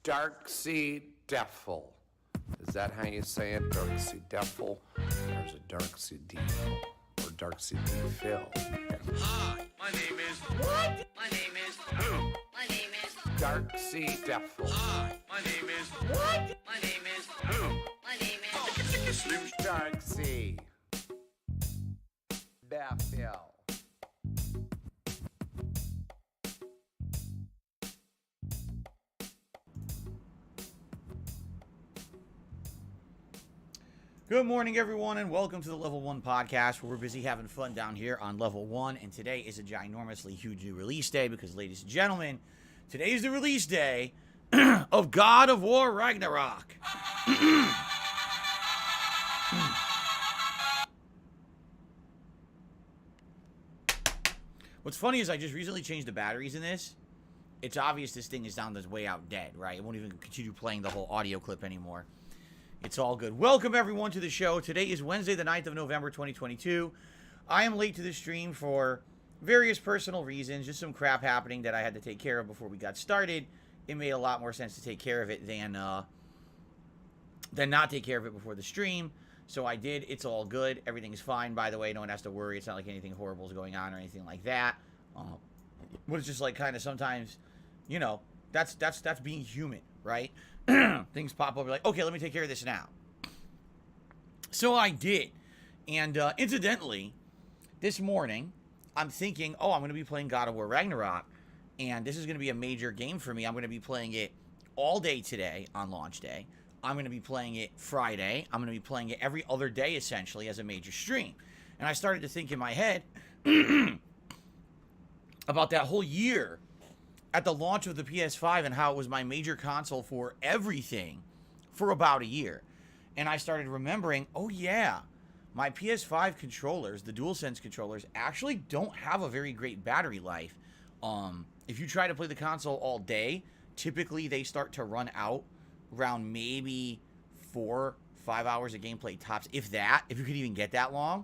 darksydephil. Is that how you say it? Darksydephil? There's a darksydephil or darksydephil. Hi, my name is... What? My name is... Who? My name is... darksydephil. Hi, my name is... What? My name is... Who? My name is... Slim Darksy. Baphil. Good morning, everyone, and welcome to the Level 1 podcast, where we're busy having fun down here on Level 1. And today is a ginormously huge new release day because, ladies and gentlemen, today is the release day of God of War Ragnarok. What's funny is I just recently changed the batteries in this. It's obvious this thing is down this way out dead, right? It won't even continue playing the whole audio clip anymore. It's all good. Welcome, everyone, to the show. Today is Wednesday, the 9th of November, 2022. I am late to the stream for various personal reasons. Just some crap happening that I had to take care of before we got started. It made a lot more sense to take care of it than not take care of it before the stream. So I did. It's all good. Everything's fine, by the way. No one has to worry. It's not like anything horrible is going on or anything like that. But it's just like kind of sometimes, you know, that's being human, right? Things pop up, like, okay, let me take care of this now. So I did. And incidentally, this morning, I'm thinking, oh, I'm going to be playing God of War Ragnarok. And this is going to be a major game for me. I'm going to be playing it all day today on launch day. I'm going to be playing it Friday. I'm going to be playing it every other day, essentially, as a major stream. And I started to think in my head about that whole year at the launch of the PS5 and how it was my major console for everything for about a year. And I started remembering, oh yeah, my PS5 controllers, the DualSense controllers, actually don't have a very great battery life. If you try to play the console all day, typically they start to run out around maybe 4-5 hours of gameplay tops, if you could even get that long.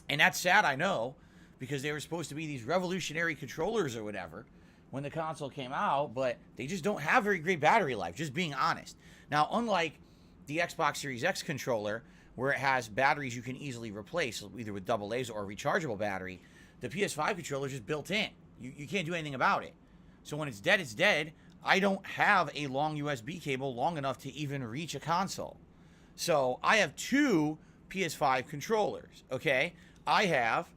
And that's sad, I know, because they were supposed to be these revolutionary controllers or whatever when the console came out, but they just don't have very great battery life, just being honest. Now, unlike the Xbox Series X controller, where it has batteries you can easily replace, either with AA's or a rechargeable battery, the PS5 controller is just built in. You can't do anything about it. So when it's dead, it's dead. I don't have a long USB cable long enough to even reach a console. So I have two PS5 controllers, okay? I have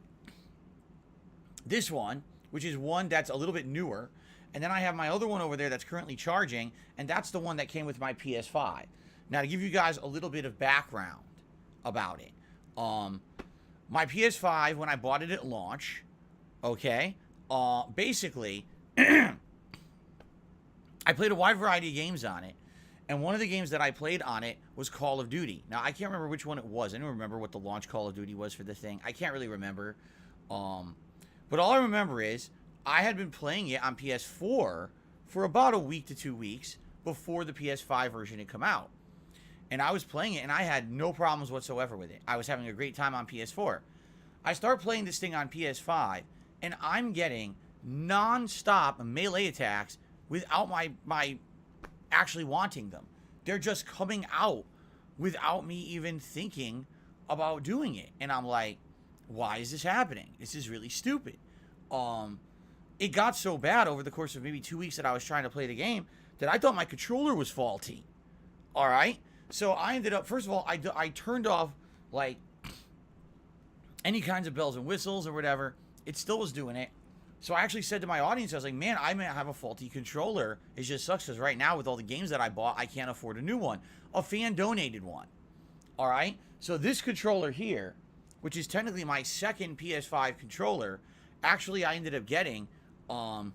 this one, which is one that's a little bit newer, and then I have my other one over there that's currently charging, and that's the one that came with my PS5. Now, to give you guys a little bit of background about it, my PS5, when I bought it at launch, okay, basically, I played a wide variety of games on it, and one of the games that I played on it was Call of Duty. Now, I can't remember which one it was. I don't remember what the launch Call of Duty was for the thing. I can't really remember. But all I remember is I had been playing it on PS4 for about a week to 2 weeks before the PS5 version had come out. And I was playing it, and I had no problems whatsoever with it. I was having a great time on PS4. I start playing this thing on PS5, and I'm getting non-stop melee attacks without my actually wanting them. They're just coming out without me even thinking about doing it. And I'm like, why is this happening? This is really stupid. It got so bad over the course of maybe 2 weeks that I was trying to play the game that I thought my controller was faulty. All right? So I ended up, first of all, I turned off, like, any kinds of bells and whistles or whatever. It still was doing it. So I actually said to my audience, I was like, man, I may have a faulty controller. It just sucks because right now with all the games that I bought, I can't afford a new one. A fan donated one. All right? So this controller here, which is technically my second PS5 controller, actually I ended up getting, I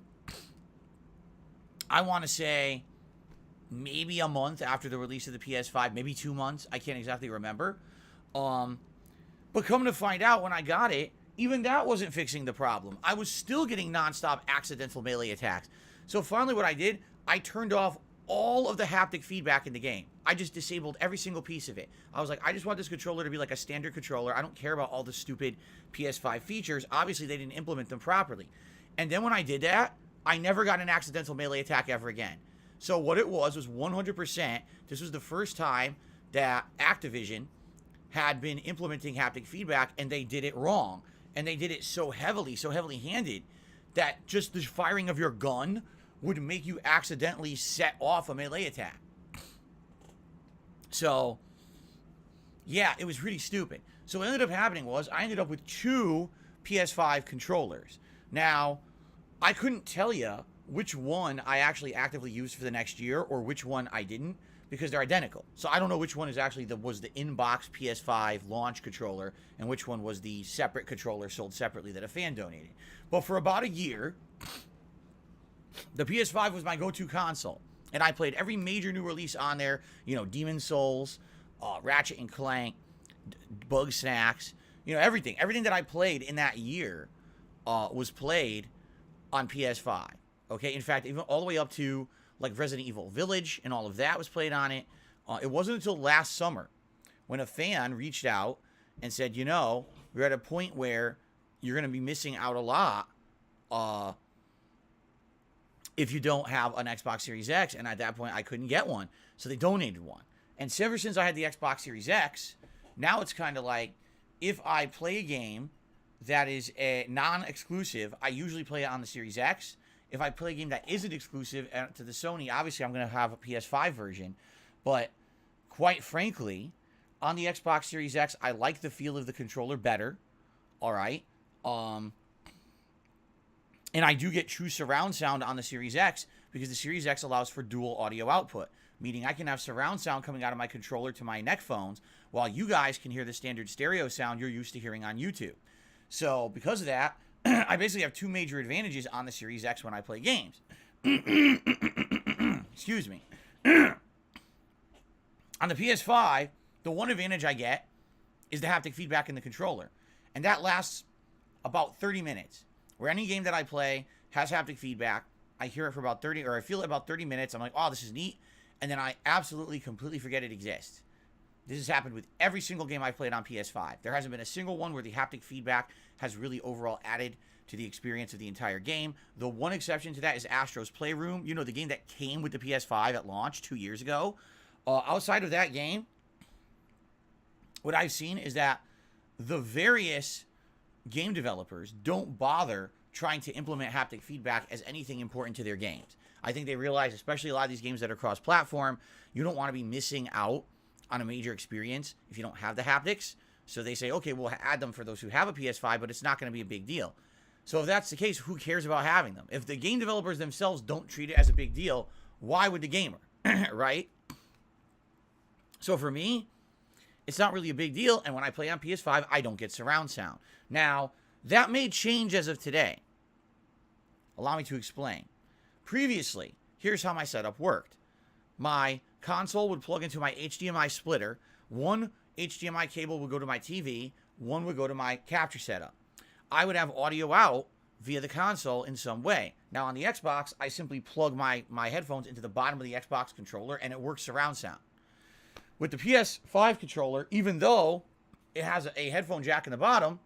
want to say, maybe a month after the release of the PS5, maybe 2 months. I can't exactly remember. But come to find out, when I got it, even that wasn't fixing the problem. I was still getting nonstop accidental melee attacks. So finally what I did, I turned off all of the haptic feedback in the game. I just disabled every single piece of it. I was like, I just want this controller to be like a standard controller. I don't care about all the stupid PS5 features. Obviously, they didn't implement them properly. And then when I did that, I never got an accidental melee attack ever again. So what it was 100%, this was the first time that Activision had been implementing haptic feedback, and they did it wrong. And they did it so heavily handed, that just the firing of your gun would make you accidentally set off a melee attack. So, yeah, it was really stupid. So what ended up happening was I ended up with 2 PS5 controllers. Now, I couldn't tell you which one I actually actively used for the next year or which one I didn't, because they're identical. So I don't know which one is actually was the in-box PS5 launch controller and which one was the separate controller sold separately that a fan donated. But for about a year, the PS5 was my go-to console. And I played every major new release on there. You know, Demon Souls, Ratchet and Clank, Bug Snacks. You know, everything. Everything that I played in that year was played on PS5. Okay? In fact, even all the way up to like Resident Evil Village and all of that was played on it. It wasn't until last summer when a fan reached out and said, you know, we're at a point where you're going to be missing out a lot if you don't have an Xbox Series X. And at that point, I couldn't get one. So they donated one. And so ever since I had the Xbox Series X, now it's kind of like, if I play a game that is a non-exclusive, I usually play it on the Series X. If I play a game that isn't exclusive to the Sony, obviously I'm going to have a PS5 version. But quite frankly, on the Xbox Series X, I like the feel of the controller better. All right. And I do get true surround sound on the Series X because the Series X allows for dual audio output, meaning I can have surround sound coming out of my controller to my neck phones while you guys can hear the standard stereo sound you're used to hearing on YouTube. So because of that, I basically have 2 major advantages on the Series X when I play games. Excuse me. On the PS5, the one advantage I get is the haptic feedback in the controller. And that lasts about 30 minutes. Where any game that I play has haptic feedback, I hear it for about 30, or I feel it about 30 minutes. I'm like, oh, this is neat. And then I absolutely, completely forget it exists. This has happened with every single game I've played on PS5. There hasn't been a single one where the haptic feedback has really overall added to the experience of the entire game. The one exception to that is Astro's Playroom. You know, the game that came with the PS5 at launch 2 years ago. Outside of that game, what I've seen is that the various game developers don't bother trying to implement haptic feedback as anything important to their games. I think they realize, especially a lot of these games that are cross-platform, you don't want to be missing out on a major experience if you don't have the haptics. So they say, okay, we'll add them for those who have a PS5, but it's not going to be a big deal. So if that's the case, who cares about having them? If the game developers themselves don't treat it as a big deal, why would the gamer? Right? So for me, it's not really a big deal. And when I play on PS5, I don't get surround sound. Now, that may change as of today. Allow me to explain. Previously, here's how my setup worked. My console would plug into my HDMI splitter. One HDMI cable would go to my TV. One would go to my capture setup. I would have audio out via the console in some way. Now, on the Xbox, I simply plug my headphones into the bottom of the Xbox controller, and it works surround sound. With the PS5 controller, even though it has a headphone jack in the bottom,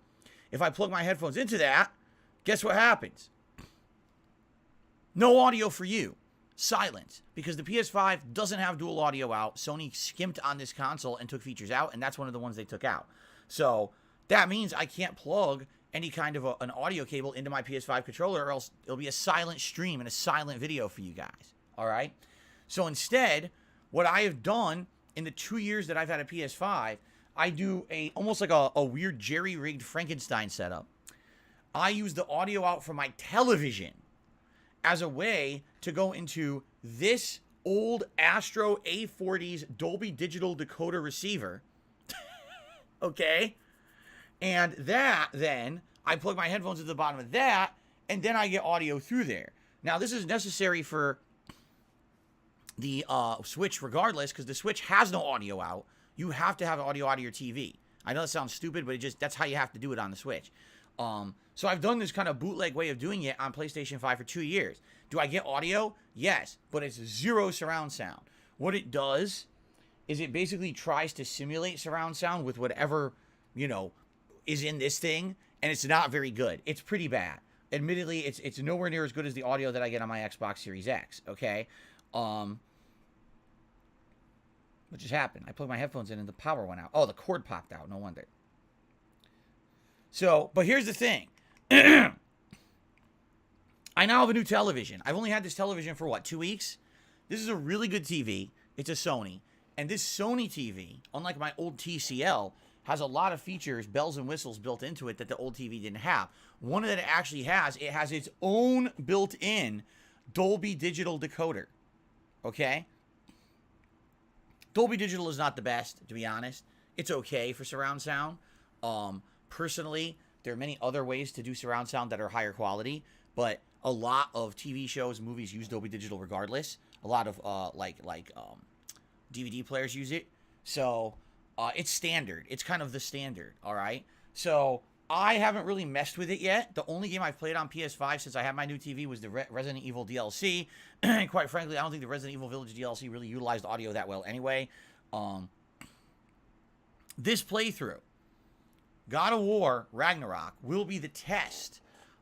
if I plug my headphones into that, guess what happens? No audio for you. Silence. Because the PS5 doesn't have dual audio out. Sony skimped on this console and took features out, and that's one of the ones they took out. So that means I can't plug any kind of an audio cable into my PS5 controller, or else it'll be a silent stream and a silent video for you guys. All right? So instead, what I have done in the 2 years that I've had a PS5, I do almost like a weird jerry-rigged Frankenstein setup. I use the audio out from my television as a way to go into this old Astro A40's Dolby Digital decoder receiver. Okay? And that, then, I plug my headphones at the bottom of that, and then I get audio through there. Now, this is necessary for the Switch regardless, because the Switch has no audio out. You have to have audio out of your TV. I know that sounds stupid, but that's how you have to do it on the Switch. So I've done this kind of bootleg way of doing it on PlayStation 5 for 2 years. Do I get audio? Yes, but it's zero surround sound. What it does is it basically tries to simulate surround sound with whatever, is in this thing, and it's not very good. It's pretty bad. Admittedly, it's nowhere near as good as the audio that I get on my Xbox Series X, okay? What just happened? I plugged my headphones in and the power went out. Oh, the cord popped out. No wonder. So, but here's the thing. I now have a new television. I've only had this television for what, 2 weeks? This is a really good TV. It's a Sony. And this Sony TV, unlike my old TCL, has a lot of features, bells and whistles built into it that the old TV didn't have. One that it actually has, it has its own built-in Dolby Digital decoder. Okay? Dolby Digital is not the best, to be honest. It's okay for surround sound. Personally, there are many other ways to do surround sound that are higher quality, but a lot of TV shows, movies use Dolby Digital regardless. A lot of DVD players use it. So it's standard. It's kind of the standard, all right? So I haven't really messed with it yet. The only game I've played on PS5 since I had my new TV was the Resident Evil DLC. And quite frankly, I don't think the Resident Evil Village DLC really utilized audio that well anyway. This playthrough, God of War Ragnarok, will be the test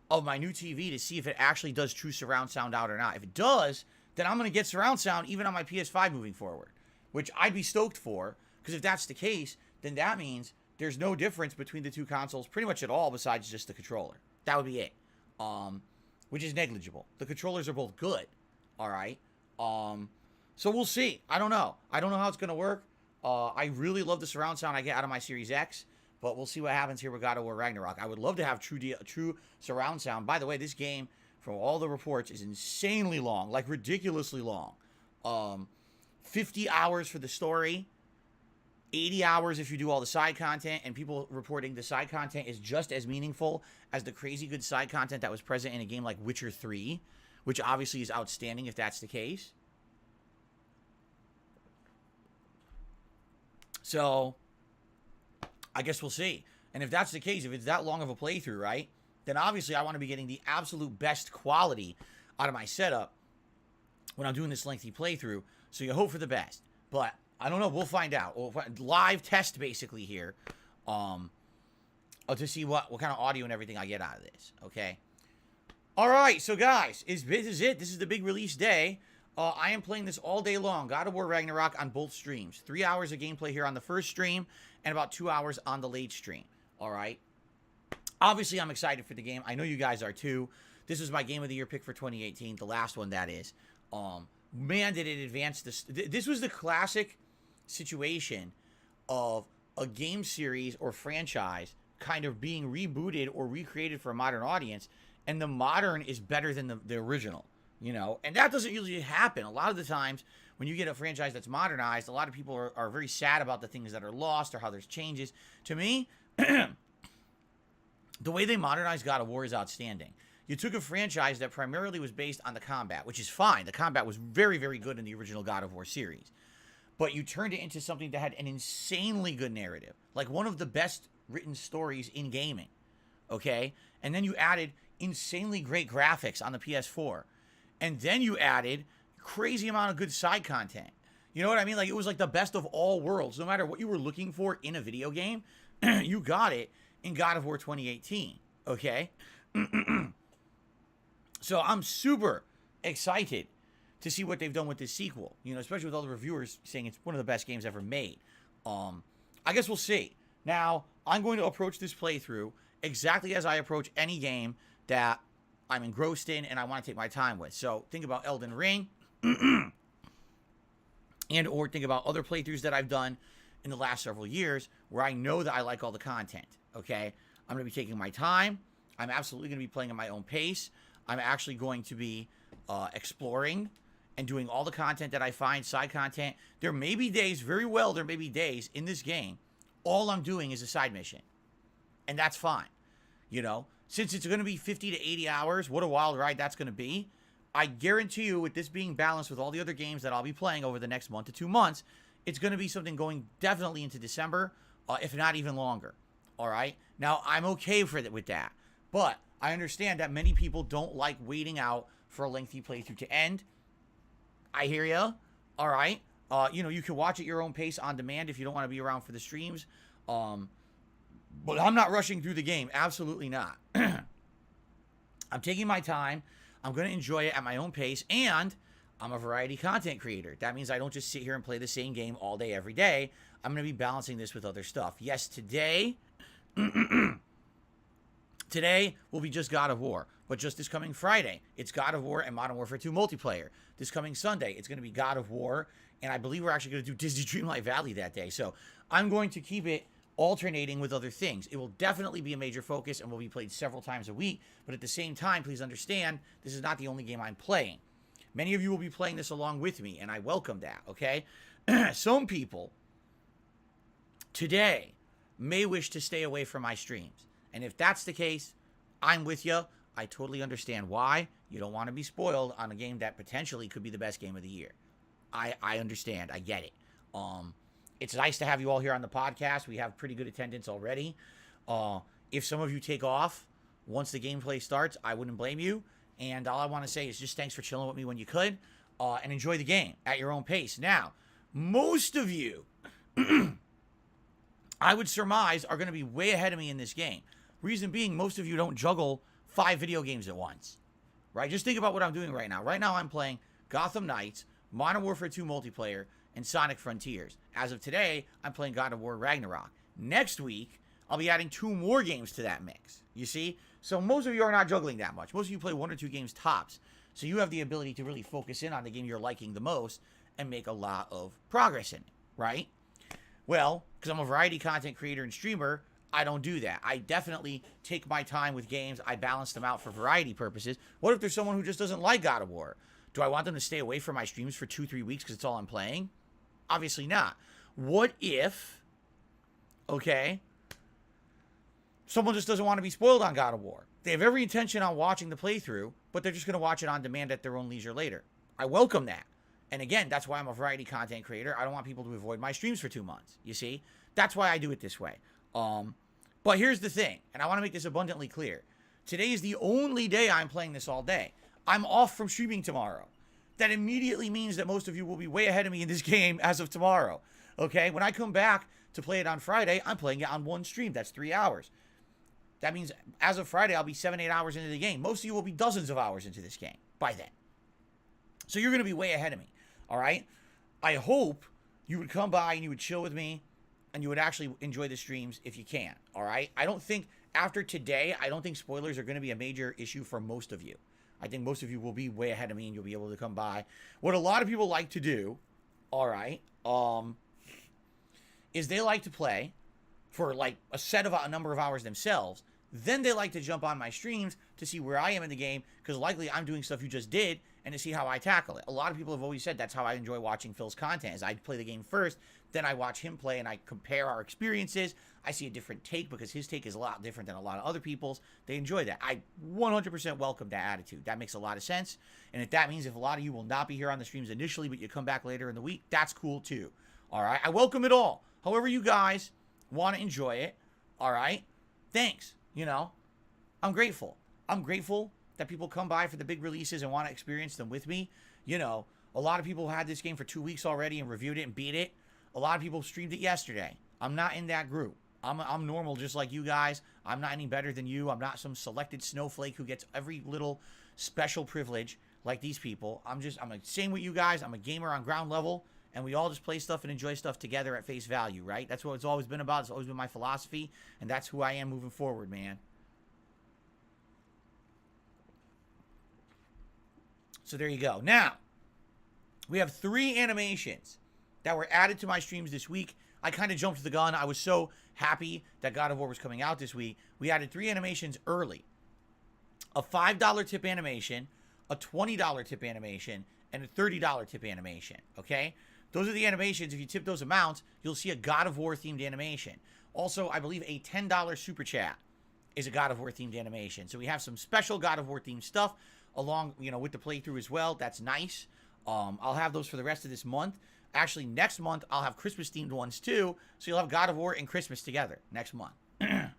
of my new TV to see if it actually does true surround sound out or not. If it does, then I'm going to get surround sound even on my PS5 moving forward, which I'd be stoked for, because if that's the case, then that means there's no difference between the two consoles pretty much at all besides just the controller. That would be it, which is negligible. The controllers are both good, all right? So we'll see. I don't know. I don't know how it's going to work. I really love the surround sound I get out of my Series X, but we'll see what happens here with God of War Ragnarok. I would love to have true surround sound. By the way, this game, from all the reports, is insanely long, like ridiculously long. 50 hours for the story, 80 hours if you do all the side content, and people reporting the side content is just as meaningful as the crazy good side content that was present in a game like Witcher 3, which obviously is outstanding if that's the case. So I guess we'll see. And if that's the case, if it's that long of a playthrough, right, then obviously I want to be getting the absolute best quality out of my setup when I'm doing this lengthy playthrough. So you hope for the best. But I don't know. We'll find out. Live test basically here to see what kind of audio and everything I get out of this. Okay. All right. So guys, this is it. This is the big release day. I am playing this all day long. God of War Ragnarok on both streams. 3 hours of gameplay here on the first stream and about 2 hours on the late stream. All right. Obviously, I'm excited for the game. I know you guys are too. This was my Game of the Year pick for 2018. The last one, that is. Man, did it advance this. This was the classic situation of a game series or franchise kind of being rebooted or recreated for a modern audience, and the modern is better than the original, you know? And that doesn't usually happen. A lot of the times when you get a franchise that's modernized, a lot of people are very sad about the things that are lost or how there's changes. To me, the way they modernized God of War is outstanding. You took a franchise that primarily was based on the combat, which is fine. The combat was very, very good in the original God of War series. But you turned it into something that had an insanely good narrative, like one of the best written stories in gaming, okay? And then you added insanely great graphics on the PS4. And then you added crazy amount of good side content. You know what I mean? Like, it was like the best of all worlds. No matter what you were looking for in a video game, you got it in God of War 2018, okay? So I'm super excited to see what they've done with this sequel, you know, especially with all the reviewers saying it's one of the best games ever made. I guess we'll see. Now, I'm going to approach this playthrough exactly as I approach any game that I'm engrossed in and I want to take my time with. So think about Elden Ring and or think about other playthroughs that I've done in the last several years where I know that I like all the content, okay? I'm going to be taking my time. I'm absolutely going to be playing at my own pace. I'm actually going to be exploring and doing all the content that I find, side content. There may be days, very well, there may be days in this game, all I'm doing is a side mission. And that's fine. You know, since it's going to be 50 to 80 hours, what a wild ride that's going to be. I guarantee you, with this being balanced with all the other games that I'll be playing over the next 1 to 2 months, it's going to be something going definitely into December, if not even longer. All right? Now, I'm okay with that. But I understand that many people don't like waiting out for a lengthy playthrough to end. I hear ya. All right. You know, you can watch at your own pace on demand if you don't want to be around for the streams. But I'm not rushing through the game. Absolutely not. I'm taking my time. I'm going to enjoy it at my own pace. And I'm a variety content creator. That means I don't just sit here and play the same game all day, every day. I'm going to be balancing this with other stuff. Yes, today will be just God of War. But just this coming Friday, it's God of War and Modern Warfare 2 multiplayer. This coming Sunday, it's going to be God of War. And I believe we're actually going to do Disney Dreamlight Valley that day. So I'm going to keep it alternating with other things. It will definitely be a major focus and will be played several times a week. But at the same time, please understand, this is not the only game I'm playing. Many of you will be playing this along with me, and I welcome that, okay? Some people today may wish to stay away from my streams. And if that's the case, I'm with you. I totally understand why. You don't want to be spoiled on a game that potentially could be the best game of the year. I understand. I get it. It's nice to have you all here on the podcast. We have pretty good attendance already. If some of you take off once the gameplay starts, I wouldn't blame you. And all I want to say is just thanks for chilling with me when you could. And enjoy the game at your own pace. Now, most of you, I would surmise, are going to be way ahead of me in this game. Reason being, most of you don't juggle 5 video games at once. Right? Just think about what I'm doing right now. Right now, I'm playing Gotham Knights, Modern Warfare 2 multiplayer, and Sonic Frontiers. As of today, I'm playing God of War Ragnarok. Next week, I'll be adding 2 more games to that mix. You see? So most of you are not juggling that much. Most of you play 1 or 2 games tops. So you have the ability to really focus in on the game you're liking the most and make a lot of progress in it, right? Well, because I'm a variety content creator and streamer, I don't do that. I definitely take my time with games. I balance them out for variety purposes. What if there's someone who just doesn't like God of War? Do I want them to stay away from my streams for 2-3 weeks because it's all I'm playing? Obviously not. What if, okay, someone just doesn't want to be spoiled on God of War? They have every intention on watching the playthrough, but they're just going to watch it on demand at their own leisure later. I welcome that. And again, that's why I'm a variety content creator. I don't want people to avoid my streams for 2 months. You see? That's why I do it this way. But here's the thing, and I want to make this abundantly clear. Today is the only day I'm playing this all day. I'm off from streaming tomorrow. That immediately means that most of you will be way ahead of me in this game as of tomorrow. Okay? When I come back to play it on Friday, I'm playing it on 1 stream. That's 3 hours. That means as of Friday, I'll be 7-8 hours into the game. Most of you will be dozens of hours into this game by then. So you're going to be way ahead of me. All right? I hope you would come by and you would chill with me and you would actually enjoy the streams if you can. All right? I don't think, after today, I don't think spoilers are going to be a major issue for most of you. I think most of you will be way ahead of me and you'll be able to come by. What a lot of people like to do, all right, is they like to play for like a number of hours themselves. Then they like to jump on my streams to see where I am in the game, because likely I'm doing stuff you just did, and to see how I tackle it. A lot of people have always said that's how I enjoy watching Phil's content, is I play the game first, then I watch him play and I compare our experiences. I see a different take because his take is a lot different than a lot of other people's. They enjoy that. I 100% welcome that attitude. That makes a lot of sense. And if that means if a lot of you will not be here on the streams initially, but you come back later in the week, that's cool too. All right? I welcome it all. However you guys want to enjoy it, all right? Thanks. You know, I'm grateful. I'm grateful that people come by for the big releases and want to experience them with me. You know, a lot of people had this game for 2 weeks already and reviewed it and beat it. A lot of people streamed it yesterday. I'm not in that group. I'm normal just like you guys. I'm not any better than you. I'm not some selected snowflake who gets every little special privilege like these people. I'm the same with you guys. I'm a gamer on ground level, and we all just play stuff and enjoy stuff together at face value, right? That's what it's always been about. It's always been my philosophy, and that's who I am moving forward, man. So there you go. Now, we have 3 animations that were added to my streams this week. I kind of jumped the gun. I was so happy that God of War was coming out this week. We added 3 animations early. A $5 tip animation, a $20 tip animation, and a $30 tip animation, okay? Those are the animations. If you tip those amounts, you'll see a God of War themed animation. Also, I believe a $10 super chat is a God of War themed animation. So we have some special God of War themed stuff along, with the playthrough as well. That's nice. I'll have those for the rest of this month. Actually, next month, I'll have Christmas-themed ones, too. So you'll have God of War and Christmas together next month.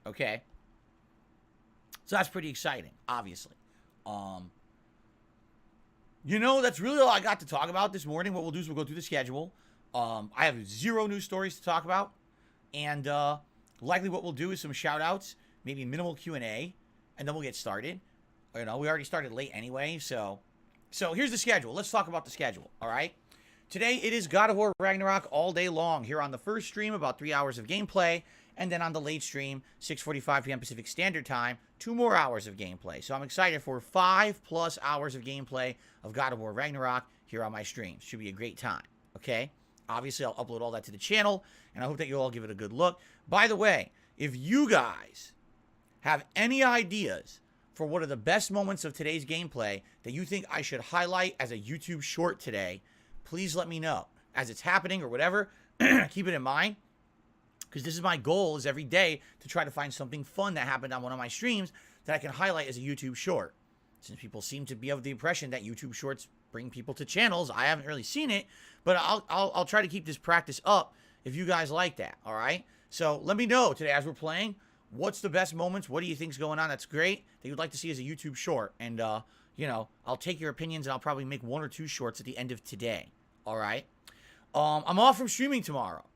Okay? So that's pretty exciting, obviously. That's really all I got to talk about this morning. What we'll do is we'll go through the schedule. I have 0 news stories to talk about. And likely what we'll do is some shout-outs, maybe minimal Q&A, and then we'll get started. We already started late anyway, so So here's the schedule. Let's talk about the schedule, all right? Today it is God of War Ragnarok all day long. Here on the first stream, about 3 hours of gameplay. And then on the late stream, 6:45 p.m. Pacific Standard Time, 2 more hours of gameplay. So I'm excited for 5+ hours of gameplay of God of War Ragnarok here on my streams. Should be a great time, okay? Obviously, I'll upload all that to the channel, and I hope that you all give it a good look. By the way, if you guys have any ideas for what are the best moments of today's gameplay that you think I should highlight as a YouTube short today, please let me know. As it's happening or whatever, keep it in mind. Because this is my goal, is every day to try to find something fun that happened on one of my streams that I can highlight as a YouTube short. Since people seem to be of the impression that YouTube shorts bring people to channels, I haven't really seen it, but I'll try to keep this practice up if you guys like that, all right? So let me know today as we're playing, what's the best moments? What do you think's going on that's great that you'd like to see as a YouTube short? And, you know, I'll take your opinions and I'll probably make 1 or 2 shorts at the end of today, all right? I'm off from streaming tomorrow.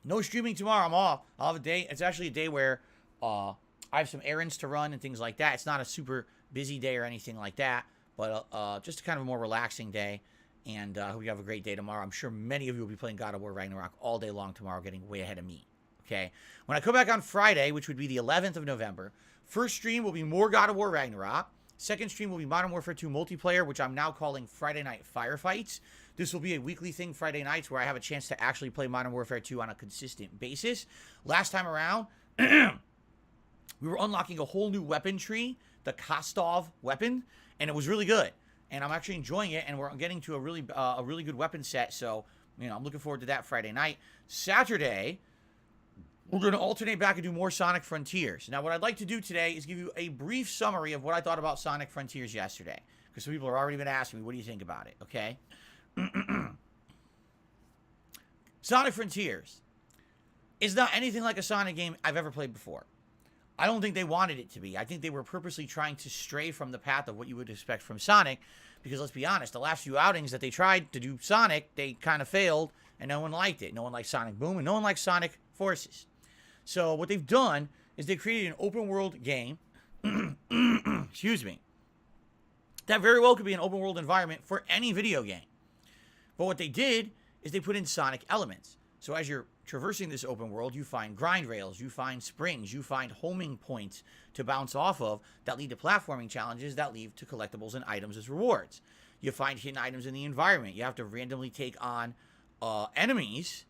No streaming tomorrow. I'm off. I'll have a day. It's actually a day where I have some errands to run and things like that. It's not a super busy day or anything like that, but just a kind of a more relaxing day. And I hope you have a great day tomorrow. I'm sure many of you will be playing God of War Ragnarok all day long tomorrow, getting way ahead of me. Okay? When I come back on Friday, which would be the 11th of November, first stream will be more God of War Ragnarok. Second stream will be Modern Warfare 2 multiplayer, which I'm now calling Friday Night Firefights. This will be a weekly thing Friday nights where I have a chance to actually play Modern Warfare 2 on a consistent basis. Last time around, we were unlocking a whole new weapon tree, the Kostov weapon, and it was really good. And I'm actually enjoying it, and we're getting to a really good weapon set. So, you know, I'm looking forward to that Friday night. Saturday, we're going to alternate back and do more Sonic Frontiers. Now, what I'd like to do today is give you a brief summary of what I thought about Sonic Frontiers yesterday. Because some people have already been asking me, what do you think about it, okay? Sonic Frontiers is not anything like a Sonic game I've ever played before. I don't think they wanted it to be. I think they were purposely trying to stray from the path of what you would expect from Sonic. Because let's be honest, the last few outings that they tried to do Sonic, they kind of failed, and no one liked it. No one liked Sonic Boom, and no one liked Sonic Forces. So what they've done is they created an open world game, excuse me, that very well could be an open world environment for any video game. But what they did is they put in Sonic elements. So as you're traversing this open world, you find grind rails, you find springs, you find homing points to bounce off of that lead to platforming challenges that lead to collectibles and items as rewards. You find hidden items in the environment. You have to randomly take on enemies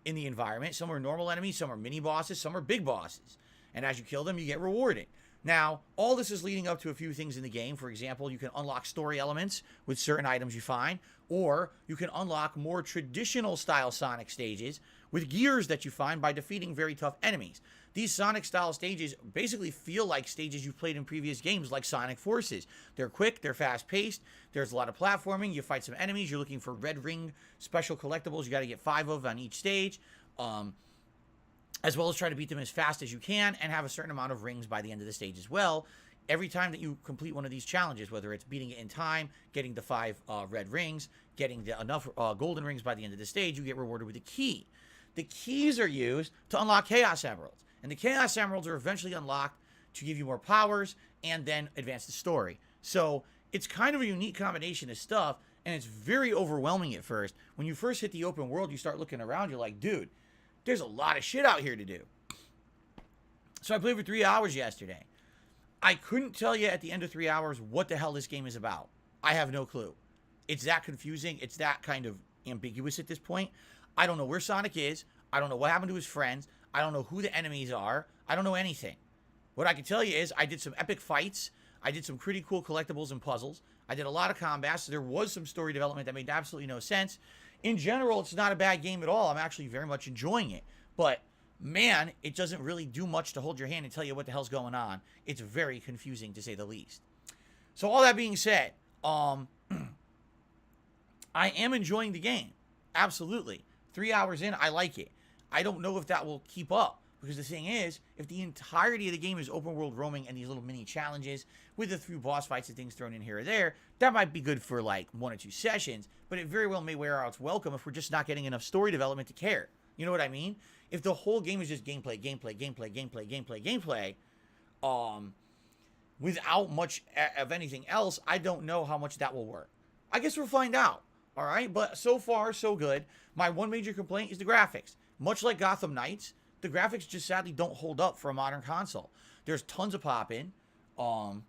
in the environment. Some are normal enemies, some are mini bosses, some are big bosses. And as you kill them, you get rewarded. Now, all this is leading up to a few things in the game. For example, you can unlock story elements with certain items you find, or you can unlock more traditional style Sonic stages with gears that you find by defeating very tough enemies. These Sonic style stages basically feel like stages you've played in previous games like Sonic Forces. They're quick, they're fast paced, there's a lot of platforming, you fight some enemies, you're looking for red ring special collectibles, you got to get 5 of on each stage. As well as try to beat them as fast as you can and have a certain amount of rings by the end of the stage as well. Every time that you complete one of these challenges, whether it's beating it in time, getting the 5 red rings, getting enough golden rings by the end of the stage, you get rewarded with a key. The keys are used to unlock Chaos Emeralds. And the Chaos Emeralds are eventually unlocked to give you more powers and then advance the story. So it's kind of a unique combination of stuff, and it's very overwhelming at first. When you first hit the open world, you start looking around, you're like, dude, there's a lot of shit out here to do. So I played for 3 hours yesterday. I couldn't tell you at the end of 3 hours what the hell this game is about. I have no clue. It's that confusing. It's that kind of ambiguous at this point. I don't know where Sonic is. I don't know what happened to his friends. I don't know who the enemies are. I don't know anything. What I can tell you is I did some epic fights. I did some pretty cool collectibles and puzzles. I did a lot of combats. There was some story development that made absolutely no sense. In general, it's not a bad game at all. I'm actually very much enjoying it. But, man, it doesn't really do much to hold your hand and tell you what the hell's going on. It's very confusing, to say the least. So, all that being said, I am enjoying the game. Absolutely. 3 hours in, I like it. I don't know if that will keep up. Because the thing is, if the entirety of the game is open world roaming and these little mini challenges with a few boss fights and things thrown in here or there, that might be good for like 1 or 2 sessions, but it very well may wear out its welcome if we're just not getting enough story development to care. You know what I mean? If the whole game is just gameplay, without much of anything else, I don't know how much that will work. I guess we'll find out. All right, but so far, so good. My one major complaint is the graphics. Much like Gotham Knights, the graphics just sadly don't hold up for a modern console. There's tons of pop-in, and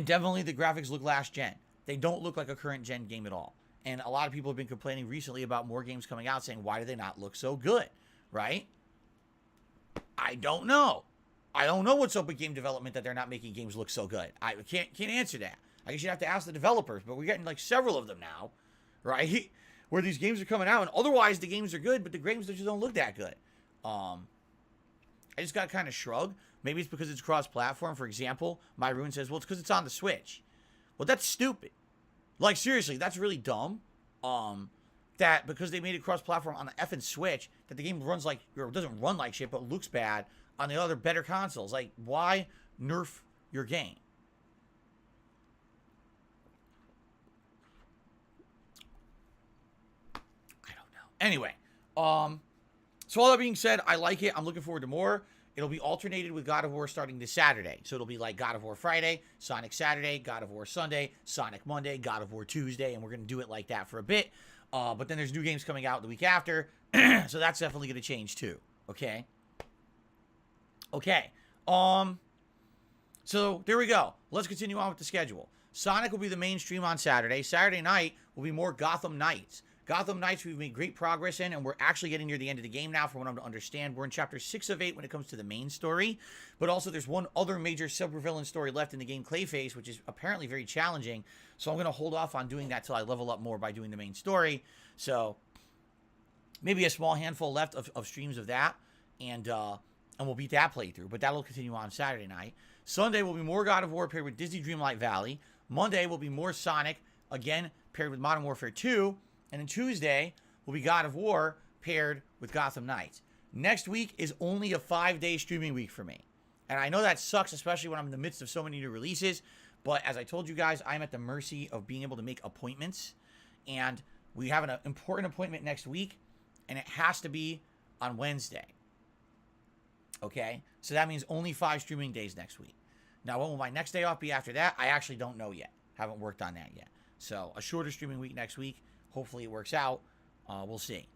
definitely the graphics look last gen. They don't look like a current gen game at all. And a lot of people have been complaining recently about more games coming out saying, why do they not look so good, right? I don't know. I don't know what's up with game development that they're not making games look so good. I can't answer that. I guess you'd have to ask the developers, but we're getting like several of them now, right? Where these games are coming out, and otherwise the games are good, but the games just don't look that good. I just got to kind of shrug. Maybe it's because it's cross-platform. For example, my Rune says, well, it's because it's on the Switch. Well, that's stupid. Like, seriously, that's really dumb. That because they made it cross-platform on the effing Switch, that the game runs like, or doesn't run like shit, but looks bad on the other better consoles. Like, why nerf your game? Anyway, so all that being said, I like it. I'm looking forward to more. It'll be alternated with God of War starting this Saturday. So it'll be like God of War Friday, Sonic Saturday, God of War Sunday, Sonic Monday, God of War Tuesday, and we're going to do it like that for a bit. But then there's new games coming out the week after, so that's definitely going to change too, okay? Okay, so there we go. Let's continue on with the schedule. Sonic will be the main stream on Saturday. Saturday night will be more Gotham Knights. Gotham Knights we've made great progress in, and we're actually getting near the end of the game now from what I'm to understand. We're in chapter 6 of 8 when it comes to the main story, but also there's one other major supervillain story left in the game, Clayface, which is apparently very challenging, so I'm going to hold off on doing that till I level up more by doing the main story. So maybe a small handful left of streams of that, and we'll beat that playthrough, but that'll continue on Saturday night. Sunday will be more God of War paired with Disney Dreamlight Valley. Monday will be more Sonic, again, paired with Modern Warfare 2. And then Tuesday will be God of War paired with Gotham Knights. Next week is only a 5-day streaming week for me. And I know that sucks, especially when I'm in the midst of so many new releases. But as I told you guys, I'm at the mercy of being able to make appointments. And we have an important appointment next week. And it has to be on Wednesday. Okay? So that means only 5 streaming days next week. Now, when will my next day off be after that? I actually don't know yet. Haven't worked on that yet. So a shorter streaming week next week. Hopefully it works out. We'll see.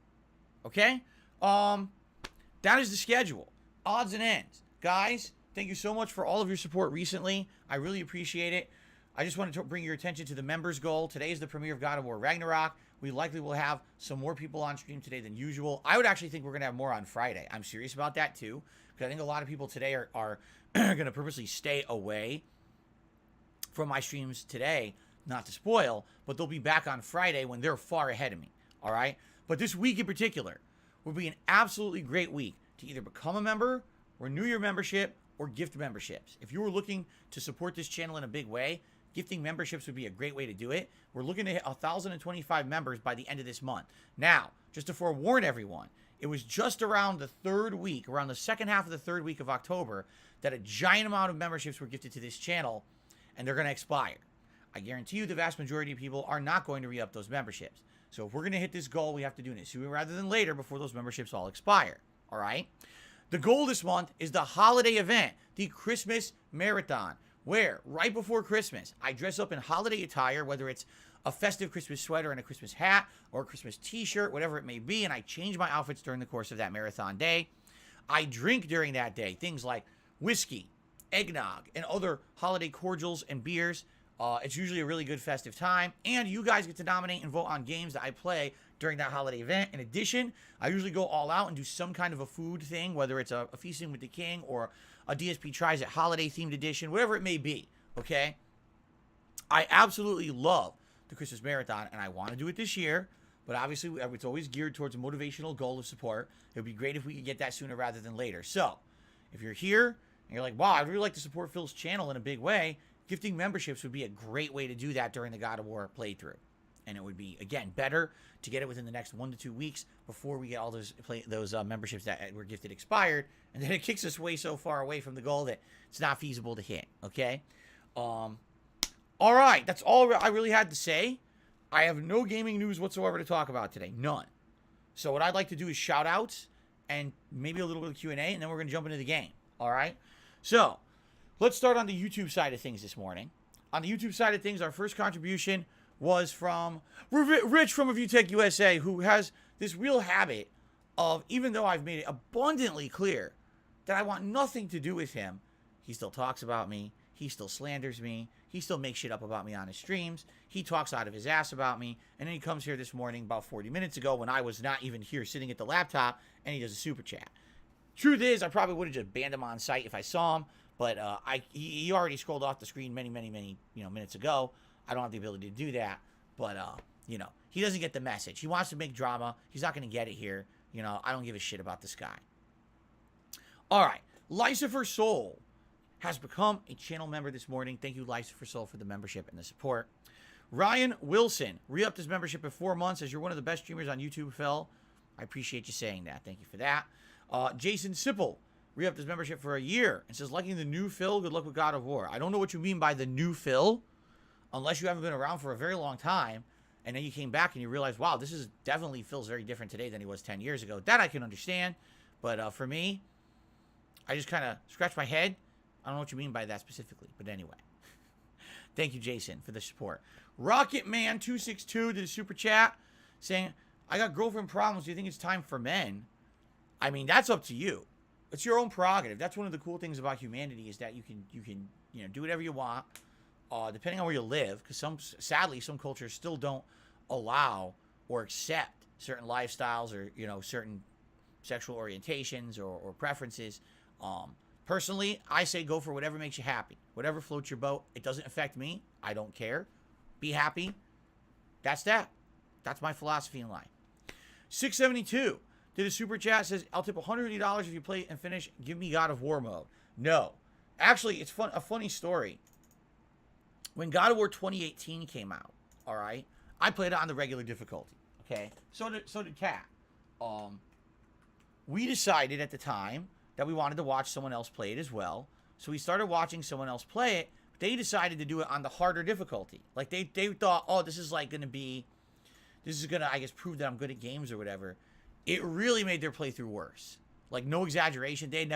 Okay? That is the schedule. Odds and ends. Guys, thank you so much for all of your support recently. I really appreciate it. I just wanted to bring your attention to the members goal. Today is the premiere of God of War Ragnarok. We likely will have some more people on stream today than usual. I would actually think we're going to have more on Friday. I'm serious about that too. Because I think a lot of people today are going to purposely stay away from my streams today. Not to spoil, but they'll be back on Friday when they're far ahead of me, all right? But this week in particular will be an absolutely great week to either become a member, renew your membership, or gift memberships. If you were looking to support this channel in a big way, gifting memberships would be a great way to do it. We're looking to hit 1,025 members by the end of this month. Now, just to forewarn everyone, it was just around the third week, around the second half of the third week of October, that a giant amount of memberships were gifted to this channel, and they're going to expire. I guarantee you the vast majority of people are not going to re-up those memberships. So if we're going to hit this goal, we have to do it sooner rather than later before those memberships all expire. All right? The goal this month is the holiday event, the Christmas Marathon, where right before Christmas, I dress up in holiday attire, whether it's a festive Christmas sweater and a Christmas hat or a Christmas t-shirt, whatever it may be, and I change my outfits during the course of that marathon day. I drink during that day, things like whiskey, eggnog, and other holiday cordials and beers. It's usually a really good festive time, and you guys get to nominate and vote on games that I play during that holiday event. In addition, I usually go all out and do some kind of a food thing, whether it's a Feasting with the King or a DSP Tries It holiday-themed edition, whatever it may be, okay? I absolutely love the Christmas Marathon, and I want to do it this year, but obviously it's always geared towards a motivational goal of support. It would be great if we could get that sooner rather than later. So, if you're here and you're like, wow, I'd really like to support Phil's channel in a big way, gifting memberships would be a great way to do that during the God of War playthrough. And it would be, again, better to get it within the next 1 to 2 weeks before we get all those memberships that were gifted expired. And then it kicks us way so far away from the goal that it's not feasible to hit, okay? All right, that's all I really had to say. I have no gaming news whatsoever to talk about today. None. So what I'd like to do is shout-outs and maybe a little bit of Q&A, and then we're going to jump into the game, all right? So, Let's start on the YouTube side of things this morning. On the YouTube side of things, our first contribution was from Rich from Review Tech USA, who has this real habit of, even though I've made it abundantly clear that I want nothing to do with him, he still talks about me. He still slanders me. He still makes shit up about me on his streams. He talks out of his ass about me. And then he comes here this morning about 40 minutes ago when I was not even here sitting at the laptop, and he does a super chat. Truth is, I probably would have just banned him on site if I saw him, but he already scrolled off the screen many minutes ago. I don't have the ability to do that, but he doesn't get the message. He wants to make drama. He's not going to get it here. I don't give a shit about this guy. All right, Lucifer Soul has become a channel member this morning. Thank you, Lucifer Soul, for the membership and the support. Ryan Wilson re-upped his membership in 4 months as you're one of the best streamers on YouTube, Phil. I appreciate you saying that. Thank you for that. Jason Sipple re-upped his membership for a year and says, liking the new Phil, good luck with God of War. I don't know what you mean by the new Phil, unless you haven't been around for a very long time, and then you came back and you realized, wow, this is definitely Phil's very different today than he was 10 years ago. That I can understand, but for me, I just kind of scratch my head. I don't know what you mean by that specifically, but anyway. Thank you, Jason, for the support. Rocketman262 did a super chat saying, I got girlfriend problems. Do you think it's time for men? I mean, that's up to you. It's your own prerogative. That's one of the cool things about humanity is that you can do whatever you want, depending on where you live. Because sadly, some cultures still don't allow or accept certain lifestyles or certain sexual orientations or preferences. Personally, I say go for whatever makes you happy. Whatever floats your boat. It doesn't affect me. I don't care. Be happy. That's that. That's my philosophy in life. 672 did a super chat. Says, I'll tip $150 if you play and finish. Give me God of War mode. No. Actually, it's a funny story. When God of War 2018 came out, all right, I played it on the regular difficulty. Okay? So did Kat. We decided at the time that we wanted to watch someone else play it as well. So we started watching someone else play it. They decided to do it on the harder difficulty. Like, they thought, oh, this is going to, I guess, prove that I'm good at games or whatever. It really made their playthrough worse. Like, no exaggeration. They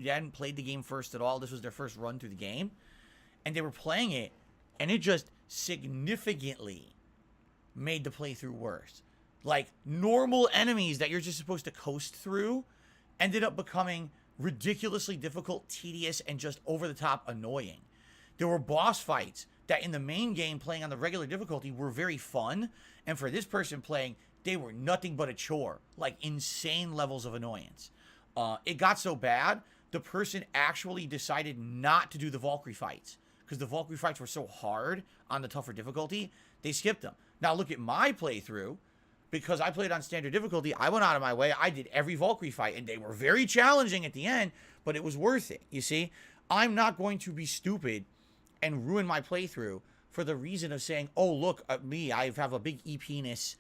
hadn't played the game first at all. This was their first run through the game. And they were playing it, and it just significantly made the playthrough worse. Like, normal enemies that you're just supposed to coast through ended up becoming ridiculously difficult, tedious, and just over-the-top annoying. There were boss fights that in the main game playing on the regular difficulty were very fun, and for this person playing, they were nothing but a chore. Like, insane levels of annoyance. It got so bad, the person actually decided not to do the Valkyrie fights, because the Valkyrie fights were so hard on the tougher difficulty, they skipped them. Now look at my playthrough. Because I played on standard difficulty, I went out of my way. I did every Valkyrie fight, and they were very challenging at the end, but it was worth it, you see? I'm not going to be stupid and ruin my playthrough for the reason of saying, oh, look at me, I have a big EP-ness,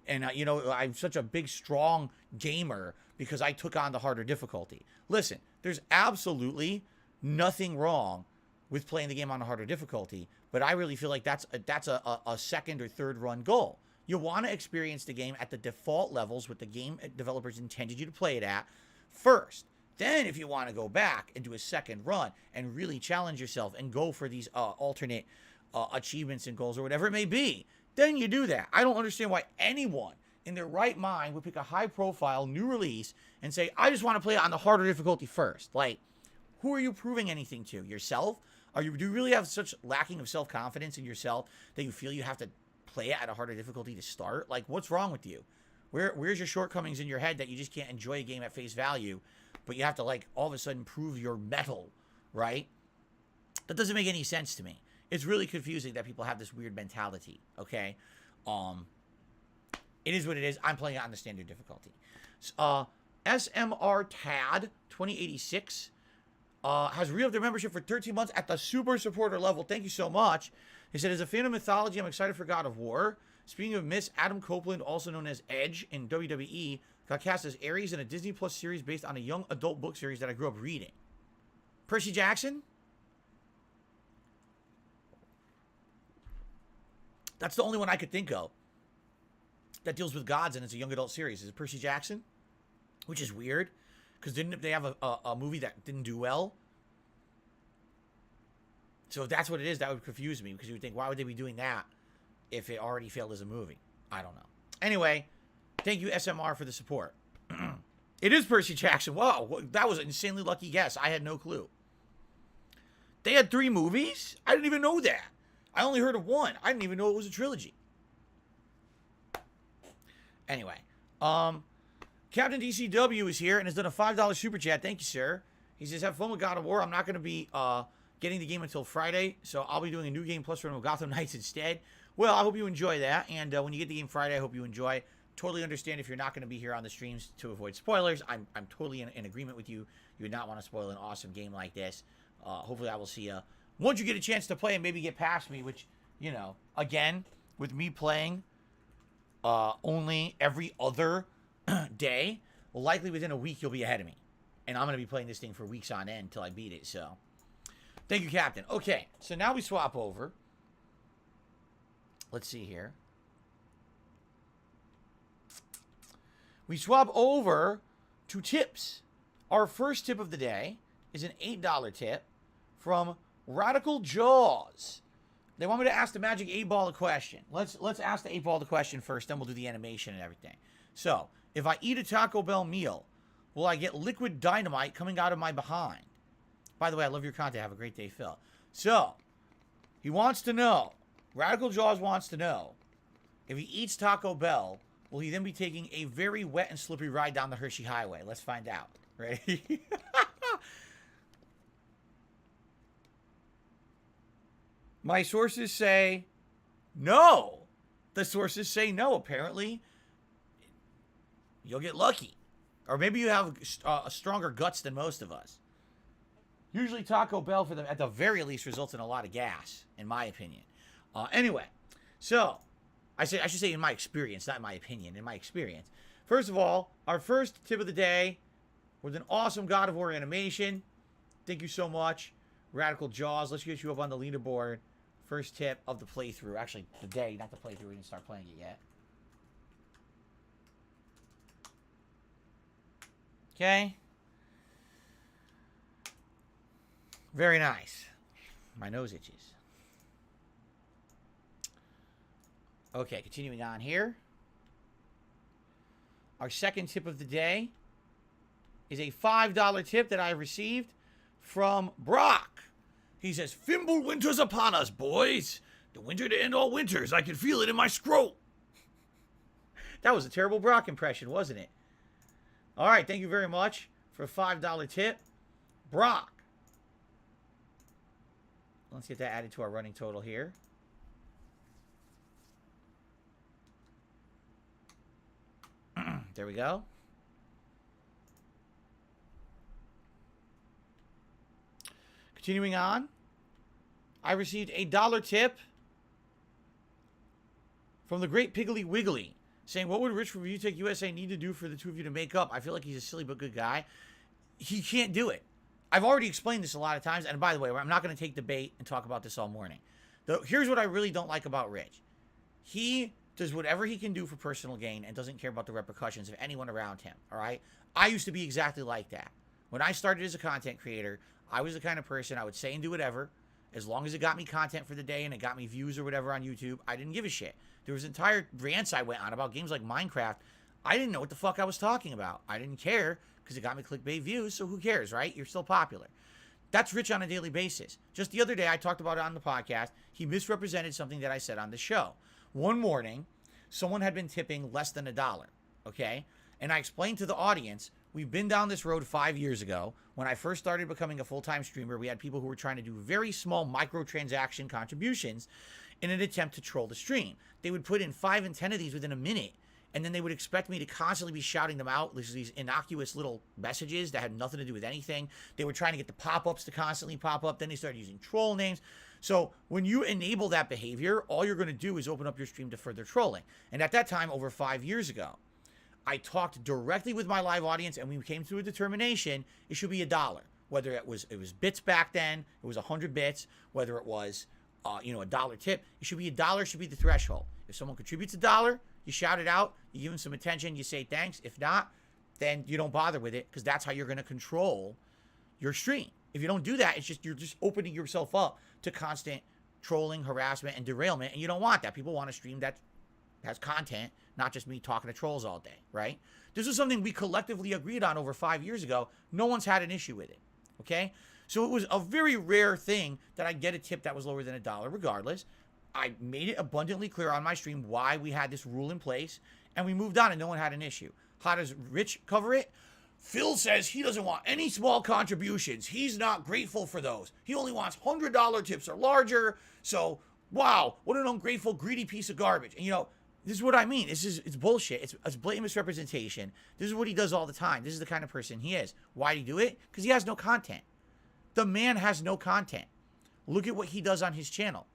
and, I'm such a big, strong gamer because I took on the harder difficulty. Listen, there's absolutely nothing wrong with playing the game on a harder difficulty, but I really feel like that's a second or third run goal. You want to experience the game at the default levels what the game developers intended you to play it at first. Then if you want to go back and do a second run and really challenge yourself and go for these alternate achievements and goals or whatever it may be, then you do that. I don't understand why anyone in their right mind would pick a high-profile new release and say, I just want to play it on the harder difficulty first. Like, who are you proving anything to? Yourself? Do you really have such lacking of self-confidence in yourself that you feel you have to play it at a harder difficulty to start? Like, what's wrong with you? Where's your shortcomings in your head that you just can't enjoy a game at face value, but you have to, like, all of a sudden prove your mettle, right? That doesn't make any sense to me. It's really confusing that people have this weird mentality, okay? It is what it is. I'm playing it on the standard difficulty. SMR TAD 2086 has re-upped their membership for 13 months at the super supporter level. Thank you so much. He said, as a fan of mythology, I'm excited for God of War. Speaking of Miss, Adam Copeland, also known as Edge in WWE, got cast as Ares in a Disney Plus series based on a young adult book series that I grew up reading. Percy Jackson? That's the only one I could think of that deals with gods and it's a young adult series. Is it Percy Jackson? Which is weird, because didn't they have a movie that didn't do well? So if that's what it is, that would confuse me because you would think, why would they be doing that if it already failed as a movie? I don't know. Anyway, thank you, SMR, for the support. It is Percy Jackson. Whoa, that was an insanely lucky guess. I had no clue. They had 3 movies? I didn't even know that. I only heard of one. I didn't even know it was a trilogy. Anyway, Captain DCW is here and has done a $5 super chat. Thank you, sir. He says, have fun with God of War. I'm not going to be getting the game until Friday, so I'll be doing a new game plus run of Gotham Knights instead. Well, I hope you enjoy that, and when you get the game Friday, I hope you enjoy. Totally understand if you're not going to be here on the streams to avoid spoilers. I'm totally in agreement with you. You would not want to spoil an awesome game like this. Hopefully I will see you once you get a chance to play and maybe get past me, which, you know, again, with me playing only every other day, well, likely within a week you'll be ahead of me. And I'm going to be playing this thing for weeks on end until I beat it, so. Thank you, Captain. Okay, so now we swap over. Let's see here. We swap over to tips. Our first tip of the day is an $8 tip from Radical Jaws. They want me to ask the Magic 8-Ball a question. Let's ask the 8-Ball the question first, then we'll do the animation and everything. So, if I eat a Taco Bell meal, will I get liquid dynamite coming out of my behind? By the way, I love your content. Have a great day, Phil. So, he wants to know, Radical Jaws wants to know, if he eats Taco Bell, will he then be taking a very wet and slippery ride down the Hershey Highway? Let's find out. Ready? My sources say no. The sources say no. Apparently, you'll get lucky. Or maybe you have stronger guts than most of us. Usually Taco Bell, for them, at the very least, results in a lot of gas, in my opinion. Anyway, so, I should say in my experience, not in my opinion, in my experience. First of all, our first tip of the day with an awesome God of War animation. Thank you so much, Radical Jaws. Let's get you up on the leaderboard. First tip of the playthrough. Actually, the day, not the playthrough. We didn't start playing it yet. Okay. Very nice. My nose itches. Okay, continuing on here. Our second tip of the day is a $5 tip that I received from Brock. He says, Fimble winter's upon us, boys. The winter to end all winters. I can feel it in my scroll. That was a terrible Brock impression, wasn't it? All right, thank you very much for a $5 tip. Brock. Let's get that added to our running total here. There we go. Continuing on, I received a $1 tip from the great Piggly Wiggly saying, what would Rich from Review Tech USA need to do for the two of you to make up? I feel like he's a silly but good guy. He can't do it. I've already explained this a lot of times, and by the way, I'm not going to take the bait and talk about this all morning. Here's what I really don't like about Rich. He does whatever he can do for personal gain and doesn't care about the repercussions of anyone around him, all right? I used to be exactly like that. When I started as a content creator, I was the kind of person I would say and do whatever. As long as it got me content for the day and it got me views or whatever on YouTube, I didn't give a shit. There was entire rants I went on about games like Minecraft. I didn't know what the fuck I was talking about. I didn't care because it got me clickbait views, so who cares, right? You're still popular. That's Rich on a daily basis. Just the other day, I talked about it on the podcast. He misrepresented something that I said on the show. One morning, someone had been tipping less than $1, okay? And I explained to the audience, we've been down this road 5 years ago. When I first started becoming a full-time streamer, we had people who were trying to do very small microtransaction contributions in an attempt to troll the stream. They would put in 5 and 10 of these within a minute, and then they would expect me to constantly be shouting them out. There's these innocuous little messages that had nothing to do with anything. They were trying to get the pop-ups to constantly pop up. Then they started using troll names. So when you enable that behavior, all you're going to do is open up your stream to further trolling. And at that time, over 5 years ago, I talked directly with my live audience, and we came to a determination it should be $1. Whether it was bits back then, it was 100 bits. Whether it was a $1 tip, it should be $1. Should be the threshold. If someone contributes $1, you shout it out, you give them some attention, you say thanks. If not, then you don't bother with it because that's how you're going to control your stream. If you don't do that, you're just opening yourself up to constant trolling, harassment, and derailment, and you don't want that. People want a stream that has content, not just me talking to trolls all day, right? This is something we collectively agreed on over 5 years ago. No one's had an issue with it, okay? So it was a very rare thing that I get a tip that was lower than $1 regardless. I made it abundantly clear on my stream why we had this rule in place, and we moved on and no one had an issue. How does Rich cover it? Phil says he doesn't want any small contributions. He's not grateful for those. He only wants $100 tips or larger. So, wow, what an ungrateful, greedy piece of garbage. And, this is what I mean. It's bullshit. It's blatant misrepresentation. This is what he does all the time. This is the kind of person he is. Why do he do it? Because he has no content. The man has no content. Look at what he does on his channel.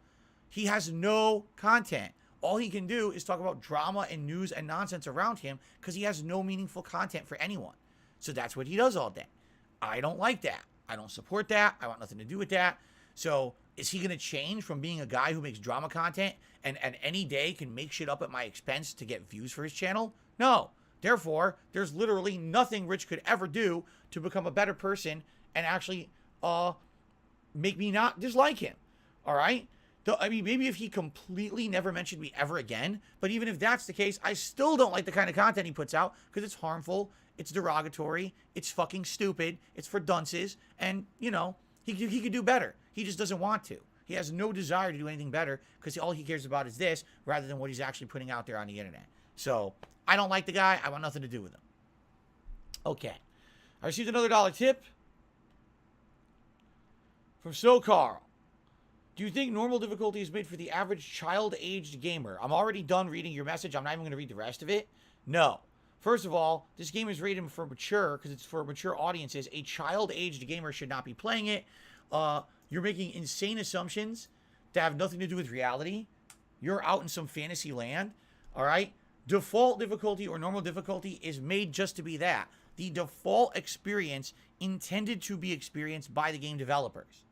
He has no content. All he can do is talk about drama and news and nonsense around him because he has no meaningful content for anyone. So that's what he does all day. I don't like that. I don't support that. I want nothing to do with that. So is he going to change from being a guy who makes drama content and any day can make shit up at my expense to get views for his channel? No. Therefore, there's literally nothing Rich could ever do to become a better person and actually make me not dislike him. All right? I mean, maybe if he completely never mentioned me ever again, but even if that's the case, I still don't like the kind of content he puts out because it's harmful, it's derogatory, it's fucking stupid, it's for dunces, and, he could do better. He just doesn't want to. He has no desire to do anything better because all he cares about is this rather than what he's actually putting out there on the internet. So, I don't like the guy. I want nothing to do with him. Okay. I received another $1 tip from So Carl. Do you think normal difficulty is made for the average child-aged gamer? I'm already done reading your message. I'm not even going to read the rest of it. No. First of all, this game is rated for mature because it's for mature audiences. A child-aged gamer should not be playing it. You're making insane assumptions that have nothing to do with reality. You're out in some fantasy land. All right? Default difficulty or normal difficulty is made just to be that. The default experience intended to be experienced by the game developers.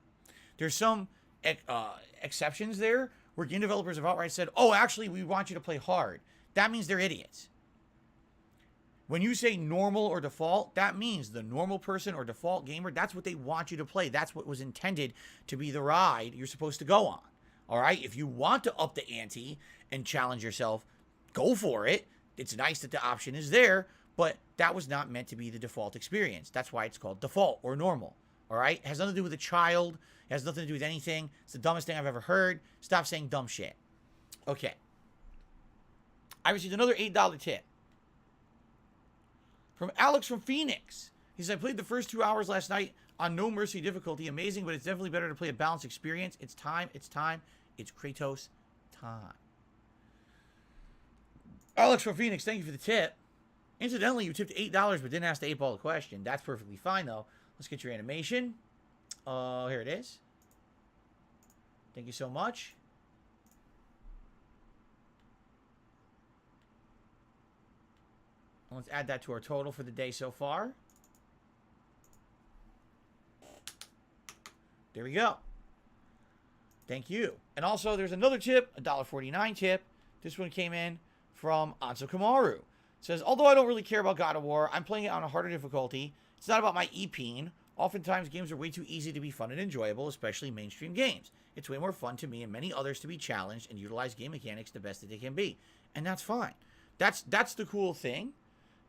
There's some exceptions there where game developers have outright said, oh, actually, we want you to play hard. That means they're idiots. When you say normal or default, that means the normal person or default gamer, that's what they want you to play. That's what was intended to be the ride you're supposed to go on. All right? If you want to up the ante and challenge yourself, go for it. It's nice that the option is there, but that was not meant to be the default experience. That's why it's called default or normal. All right? It has nothing to do with a child. It has nothing to do with anything. It's the dumbest thing I've ever heard. Stop saying dumb shit. Okay. I received another $8 tip from Alex from Phoenix. He said, I played the first 2 hours last night on No Mercy difficulty. Amazing, but it's definitely better to play a balanced experience. It's time. It's Kratos time. Alex from Phoenix, thank you for the tip. Incidentally, you tipped $8 but didn't ask the 8-ball the question. That's perfectly fine, though. Let's get your animation. Here it is. Thank you so much. Let's add that to our total for the day so far. There we go. Thank you. And also, there's another tip, a $1.49 tip. This one came in from Anso Kamaru. It says, although I don't really care about God of War, I'm playing it on a harder difficulty. It's not about my EPing. Oftentimes, games are way too easy to be fun and enjoyable, especially mainstream games. It's way more fun to me and many others to be challenged and utilize game mechanics the best that they can be. And that's fine. That's the cool thing,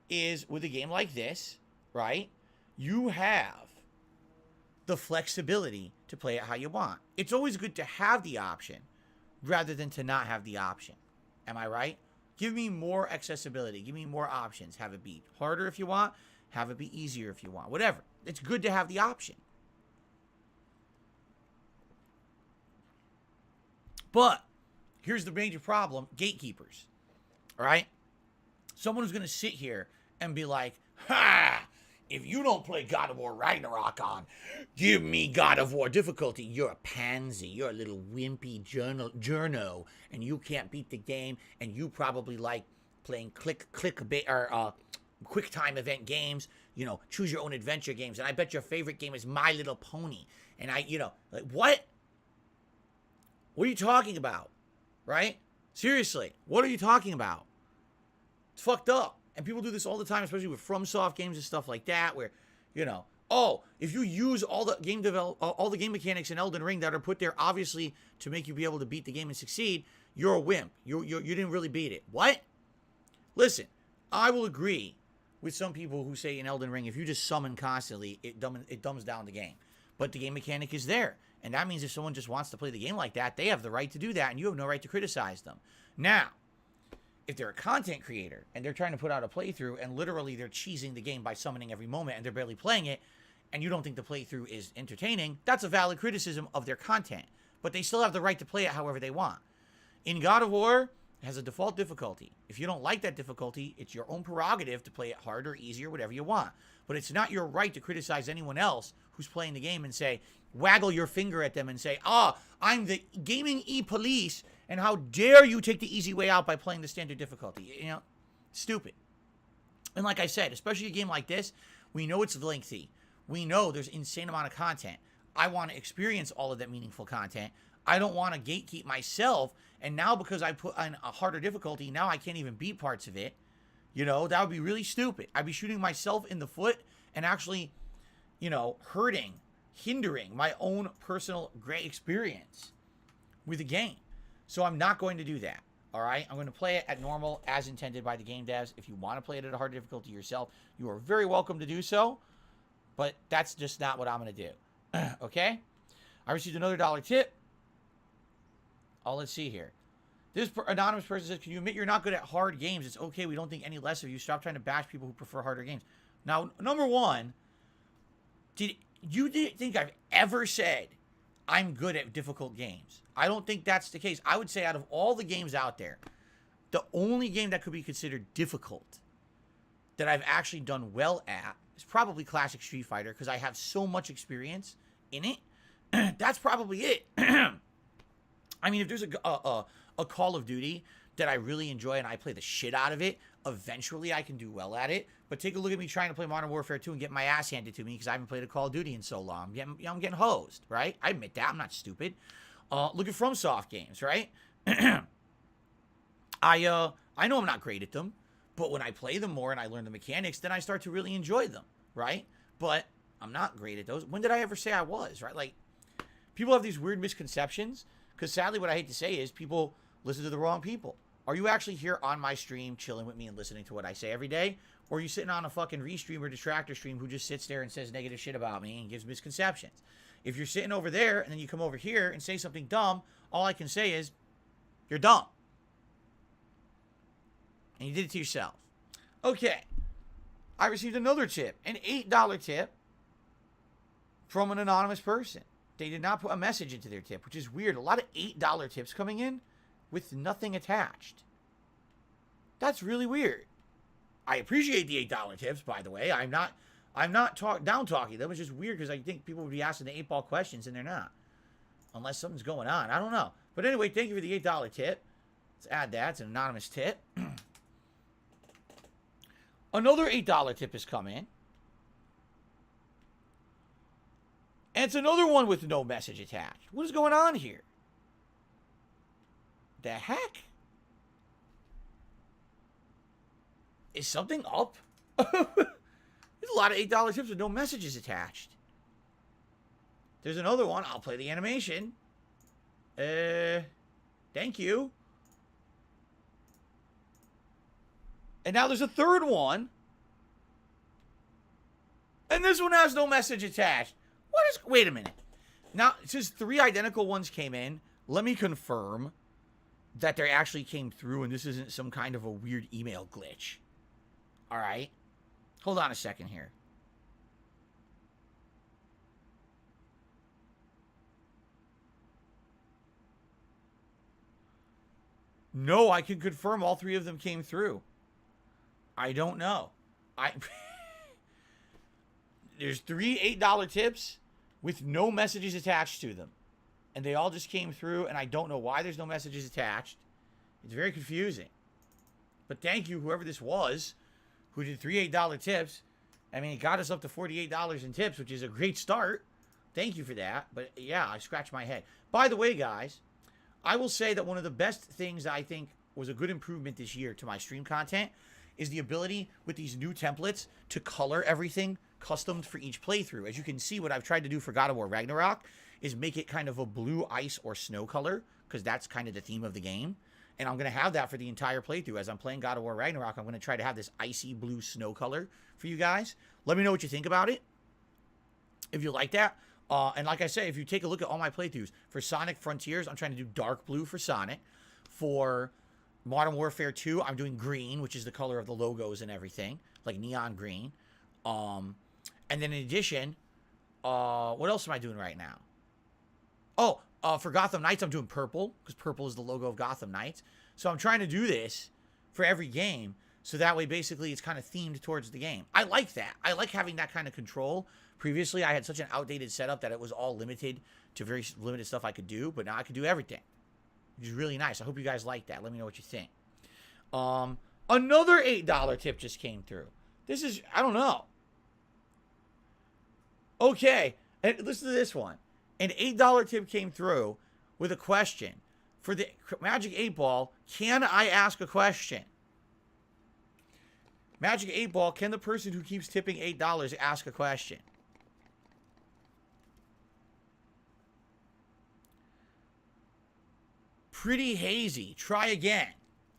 is with a game like this, right? You have the flexibility to play it how you want. It's always good to have the option rather than to not have the option. Am I right? Give me more accessibility. Give me more options. Have it be harder if you want. Have it be easier if you want. Whatever. It's good to have the option. But here's the major problem. Gatekeepers. All right? Someone who's going to sit here and be like, ha! If you don't play God of War Ragnarok on, give me God of War difficulty. You're a pansy. You're a little wimpy journo, and you can't beat the game, and you probably like playing quick time event games, choose your own adventure games, and I bet your favorite game is My Little Pony. And what? What are you talking about? Right? Seriously, what are you talking about? It's fucked up. And people do this all the time, especially with FromSoft games and stuff like that, where, oh, if you use all the game mechanics in Elden Ring that are put there obviously to make you be able to beat the game and succeed, you're a wimp. You didn't really beat it. What? Listen, I will agree with some people who say in Elden Ring, if you just summon constantly, it dumbs down the game. But the game mechanic is there. And that means if someone just wants to play the game like that, they have the right to do that, and you have no right to criticize them. Now, if they're a content creator and they're trying to put out a playthrough and literally they're cheesing the game by summoning every moment and they're barely playing it, and you don't think the playthrough is entertaining, that's a valid criticism of their content. But they still have the right to play it however they want. In God of War, it has a default difficulty. If you don't like that difficulty, it's your own prerogative to play it harder, easier, whatever you want. But it's not your right to criticize anyone else who's playing the game and say, waggle your finger at them and say, I'm the gaming e-police, and how dare you take the easy way out by playing the standard difficulty. You know, stupid. And like I said, especially a game like this, we know it's lengthy. We know there's an insane amount of content. I want to experience all of that meaningful content. I don't want to gatekeep myself, and now because I put on a harder difficulty, now I can't even beat parts of it. You know, that would be really stupid. I'd be shooting myself in the foot and actually, you know, hindering my own personal great experience with the game. So I'm not going to do that, all right? I'm going to play it at normal as intended by the game devs. If you want to play it at a harder difficulty yourself, you are very welcome to do so, but that's just not what I'm going to do, okay? I received another $1 tip. Oh, let's see here. This anonymous person says, can you admit you're not good at hard games? It's okay. We don't think any less of you. Stop trying to bash people who prefer harder games. Now, number one, did you think I've ever said I'm good at difficult games? I don't think that's the case. I would say out of all the games out there, the only game that could be considered difficult that I've actually done well at is probably Classic Street Fighter, because I have so much experience in it. That's probably it. I mean, if there's a Call of Duty that I really enjoy and I play the shit out of it, eventually I can do well at it. But take a look at me trying to play Modern Warfare 2 and get my ass handed to me because I haven't played a Call of Duty in so long. I'm getting hosed, right? I admit that. I'm not stupid. Look at FromSoft games, right? I know I'm not great at them, but when I play them more and I learn the mechanics, then I start to really enjoy them, right? But I'm not great at those. When did I ever say I was, right? Like, people have these weird misconceptions, because sadly what I hate to say is people listen to the wrong people. Are you actually here on my stream chilling with me and listening to what I say every day? Or are you sitting on a fucking restream or distractor stream who just sits there and says negative shit about me and gives misconceptions? If you're sitting over there and then you come over here and say something dumb, all I can say is, you're dumb. And you did it to yourself. Okay. I received another tip, an $8 tip from an anonymous person. They did not put a message into their tip, which is weird. A lot of $8 tips coming in with nothing attached. That's really weird. I appreciate the $8 tips, by the way. I'm not down talking them. It's just weird because I think people would be asking the 8-ball questions and they're not. Unless something's going on. I don't know. But anyway, thank you for the $8 tip. Let's add that. It's an anonymous tip. Another $8 tip has come in. And it's another one with no message attached. What is going on here? The heck? Is something up? There's a lot of $8 tips with no messages attached. There's another one. I'll play the animation. Thank you. And now there's a third one. And this one has no message attached. Wait a minute. Now, it says 3 identical ones came in. Let me confirm that they actually came through and this isn't some kind of a weird email glitch. All right. Hold on a second here. No, I can confirm all 3 of them came through. I don't know. There's 3 $8 tips with no messages attached to them. And they all just came through, and I don't know why there's no messages attached. It's very confusing. But thank you, whoever this was, who did 3 $8 tips. I mean, it got us up to $48 in tips, which is a great start. Thank you for that. But yeah, I scratched my head. By the way, guys, I will say that one of the best things that I think was a good improvement this year to my stream content is the ability with these new templates to color everything customed for each playthrough. As you can see, what I've tried to do for God of War Ragnarok is make it kind of a blue ice or snow color, because that's kind of the theme of the game. And I'm going to have that for the entire playthrough. As I'm playing God of War Ragnarok, I'm going to try to have this icy blue snow color for you guys. Let me know what you think about it, if you like that. And like I say, if you take a look at all my playthroughs, for Sonic Frontiers, I'm trying to do dark blue for Sonic. For Modern Warfare 2, I'm doing green, which is the color of the logos and everything, like neon green. And then in addition, what else am I doing right now? Oh, for Gotham Knights, I'm doing purple, because purple is the logo of Gotham Knights. So I'm trying to do this for every game, so that way, basically, it's kind of themed towards the game. I like that. I like having that kind of control. Previously, I had such an outdated setup that it was all limited to very limited stuff I could do, but now I can do everything, which is really nice. I hope you guys like that. Let me know what you think. Another $8 tip just came through. This is, I don't know. Okay, and listen to this one. An $8 tip came through with a question. For the Magic 8 Ball, can I ask a question? Magic 8 Ball, can the person who keeps tipping $8 ask a question? Pretty hazy. Try again.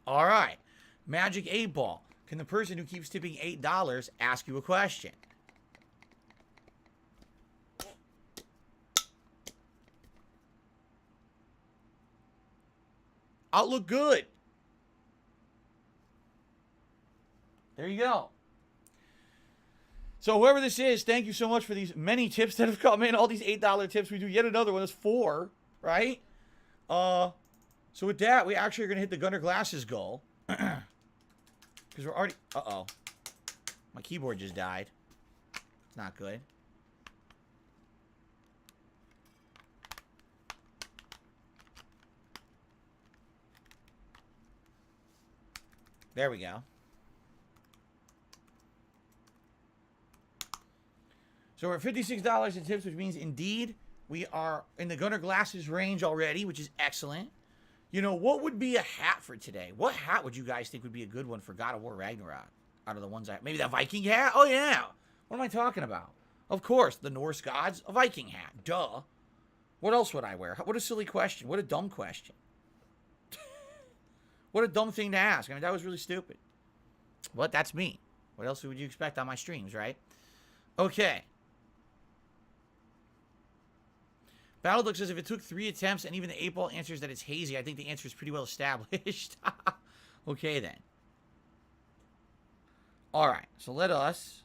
All right. Magic 8 Ball, can the person who keeps tipping $8 ask you a question? I'll look good. There you go. So whoever this is, thank you so much for these many tips that have come in. All these $8 tips. We do yet another one. That's 4, right? So with that, we actually are going to hit the Gunner Glasses goal. Because we're already... Uh-oh. My keyboard just died. It's not good. There we go. So we're at $56 in tips, which means indeed we are in the Gunner Glasses range already, which is excellent. You know, what would be a hat for today? What hat would you guys think would be a good one for God of War Ragnarok? Out of the ones maybe that Viking hat? Oh, yeah. What am I talking about? Of course, the Norse gods, a Viking hat. Duh. What else would I wear? What a silly question. What a dumb question. What a dumb thing to ask. I mean, that was really stupid. But that's me. What else would you expect on my streams, right? Okay. Battleduck says, if it took 3 attempts and even the 8 Ball answers that it's hazy, I think the answer is pretty well established. Okay, then. All right. So let us...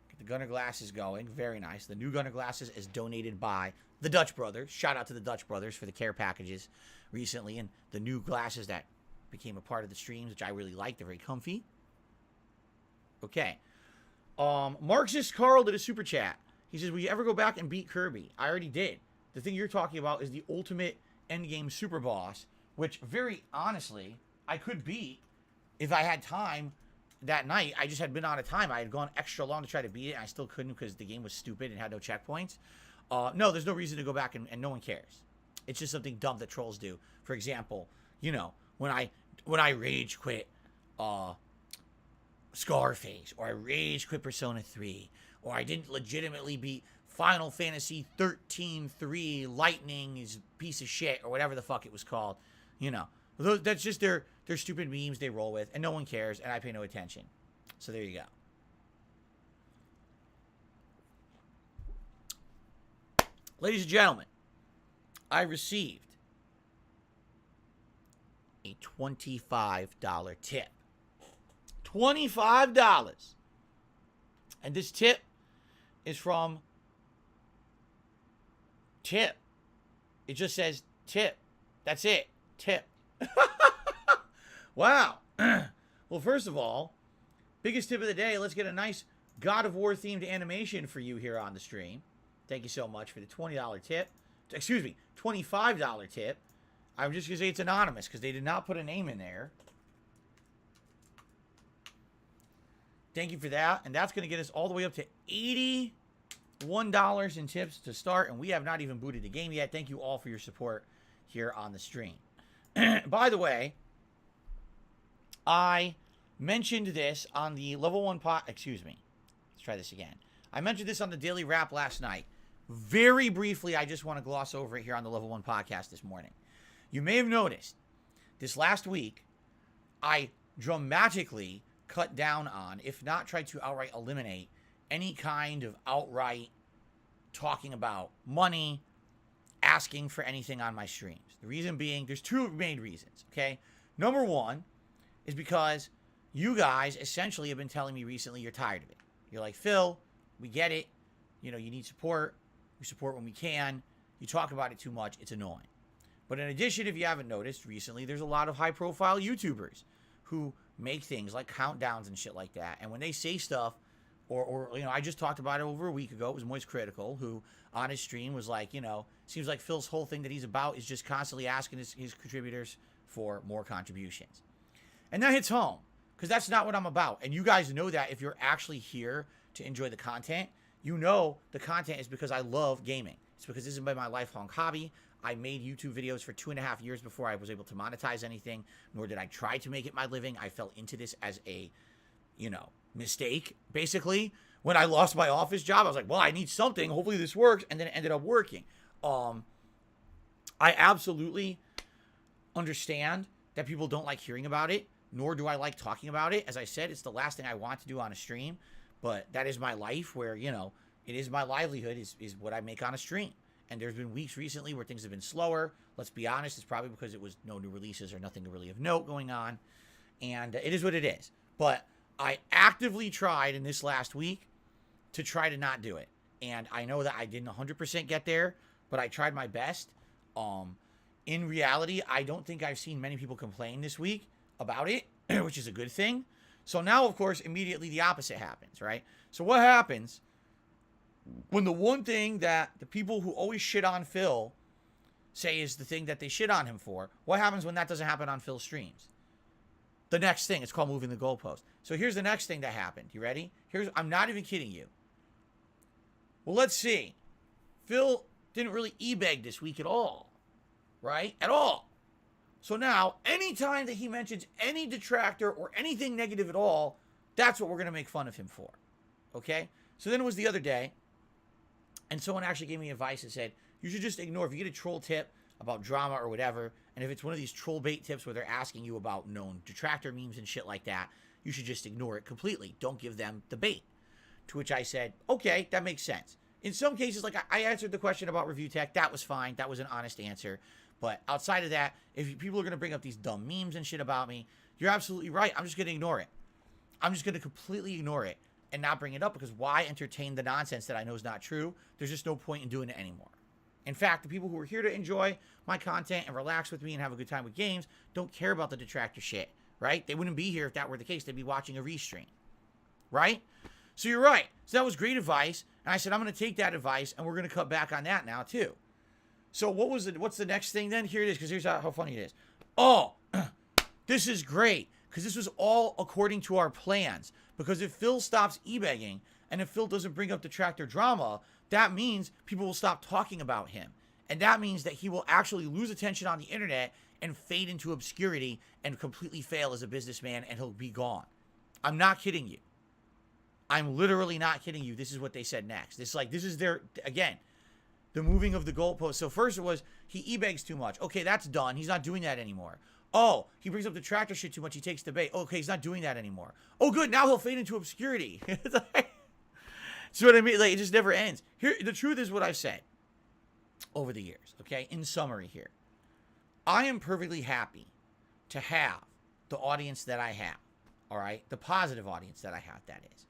get the Gunner Glasses going. Very nice. The new Gunner Glasses is donated by the Dutch Brothers. Shout out to the Dutch Brothers for the care packages recently. And the new glasses that became a part of the streams, which I really like. They're very comfy. Okay. Marxist Carl did a super chat. He says, will you ever go back and beat Kirby? I already did. The thing you're talking about is the ultimate endgame super boss, which very honestly, I could beat if I had time that night. I just had been out of time. I had gone extra long to try to beat it, and I still couldn't because the game was stupid and had no checkpoints. No, there's no reason to go back, and no one cares. It's just something dumb that trolls do. For example, you know, when I rage quit Scarface, or I rage quit Persona 3, or I didn't legitimately beat Final Fantasy 13-3 Lightning's piece of shit, or whatever the fuck it was called. You know, that's just their stupid memes they roll with, and no one cares, and I pay no attention. So there you go. Ladies and gentlemen, I received a $25 tip. $25. And this tip is from Tip. It just says tip. That's it. Tip. Wow. Well, first of all, biggest tip of the day. Let's get a nice God of War themed animation for you here on the stream. Thank you so much for the $20 tip. Excuse me, $25 tip. I'm just going to say it's anonymous because they did not put a name in there. Thank you for that. And that's going to get us all the way up to $81 in tips to start. And we have not even booted the game yet. Thank you all for your support here on the stream. By the way, I mentioned this on the level 1 excuse me. Let's try this again. I mentioned this on the Daily Wrap last night. Very briefly, I just want to gloss over it here on the level 1 podcast this morning. You may have noticed this last week, I dramatically cut down on, if not tried to outright eliminate, any kind of outright talking about money, asking for anything on my streams. The reason being, there's two main reasons, okay? Number one is because you guys essentially have been telling me recently you're tired of it. You're like, Phil, we get it. You know, you need support. We support when we can. You talk about it too much. It's annoying. But in addition, if you haven't noticed recently, there's a lot of high-profile YouTubers who make things like countdowns and shit like that. And when they say stuff, or you know, I just talked about it over a week ago. It was Moist Critical, who on his stream was like, you know, seems like Phil's whole thing that he's about is just constantly asking his contributors for more contributions. And that hits home, because that's not what I'm about. And you guys know that if you're actually here to enjoy the content. You know the content is because I love gaming. It's because this has been my lifelong hobby. I made YouTube videos for 2.5 years before I was able to monetize anything, nor did I try to make it my living. I fell into this as a, you know, mistake, basically. When I lost my office job, I was like, well, I need something. Hopefully this works. And then it ended up working. I absolutely understand that people don't like hearing about it, nor do I like talking about it. As I said, it's the last thing I want to do on a stream. But that is my life where, you know, it is my livelihood is what I make on a stream. And there's been weeks recently where things have been slower. Let's be honest, it's probably because it was no new releases or nothing really of note going on. And it is what it is. But I actively tried in this last week to try to not do it. And I know that I didn't 100% get there, but I tried my best. In reality, I don't think I've seen many people complain this week about it, which is a good thing. So now, of course, immediately the opposite happens, right? So what happens when the one thing that the people who always shit on Phil say is the thing that they shit on him for, what happens when that doesn't happen on Phil's streams? The next thing, it's called moving the goalpost. So here's the next thing that happened. You ready? I'm not even kidding you. Well, let's see. Phil didn't really e-beg this week at all, right? At all. So now, anytime that he mentions any detractor or anything negative at all, that's what we're going to make fun of him for. Okay? So then it was the other day, and someone actually gave me advice and said, you should just ignore, if you get a troll tip about drama or whatever, and if it's one of these troll bait tips where they're asking you about known detractor memes and shit like that, you should just ignore it completely. Don't give them the bait. To which I said, okay, that makes sense. In some cases, like I answered the question about review tech, that was fine. That was an honest answer. But outside of that, if people are going to bring up these dumb memes and shit about me, you're absolutely right. I'm just going to ignore it. I'm just going to completely ignore it and not bring it up, because why entertain the nonsense that I know is not true? There's just no point in doing it anymore. In fact, the people who are here to enjoy my content and relax with me and have a good time with games don't care about the detractor shit, right? They wouldn't be here if that were the case. They'd be watching a restream, right? So you're right. So that was great advice. And I said, I'm going to take that advice, and we're going to cut back on that now too. So what's the next thing then? Here it is, because here's how funny it is. Oh, this is great, because this was all according to our plans. Because if Phil stops e-begging, and if Phil doesn't bring up detractor drama, that means people will stop talking about him. And that means that he will actually lose attention on the internet and fade into obscurity and completely fail as a businessman, and he'll be gone. I'm not kidding you. I'm literally not kidding you. This is what they said next. This is their, again, the moving of the goalpost. So first it was, he e-begs too much. Okay, that's done. He's not doing that anymore. Oh, he brings up the tractor shit too much. He takes the bait. Okay, he's not doing that anymore. Oh, good. Now he'll fade into obscurity. See what I mean? Like, it just never ends. Here, the truth is what I've said over the years, okay? In summary here, I am perfectly happy to have the audience that I have, all right? The positive audience that I have, that is.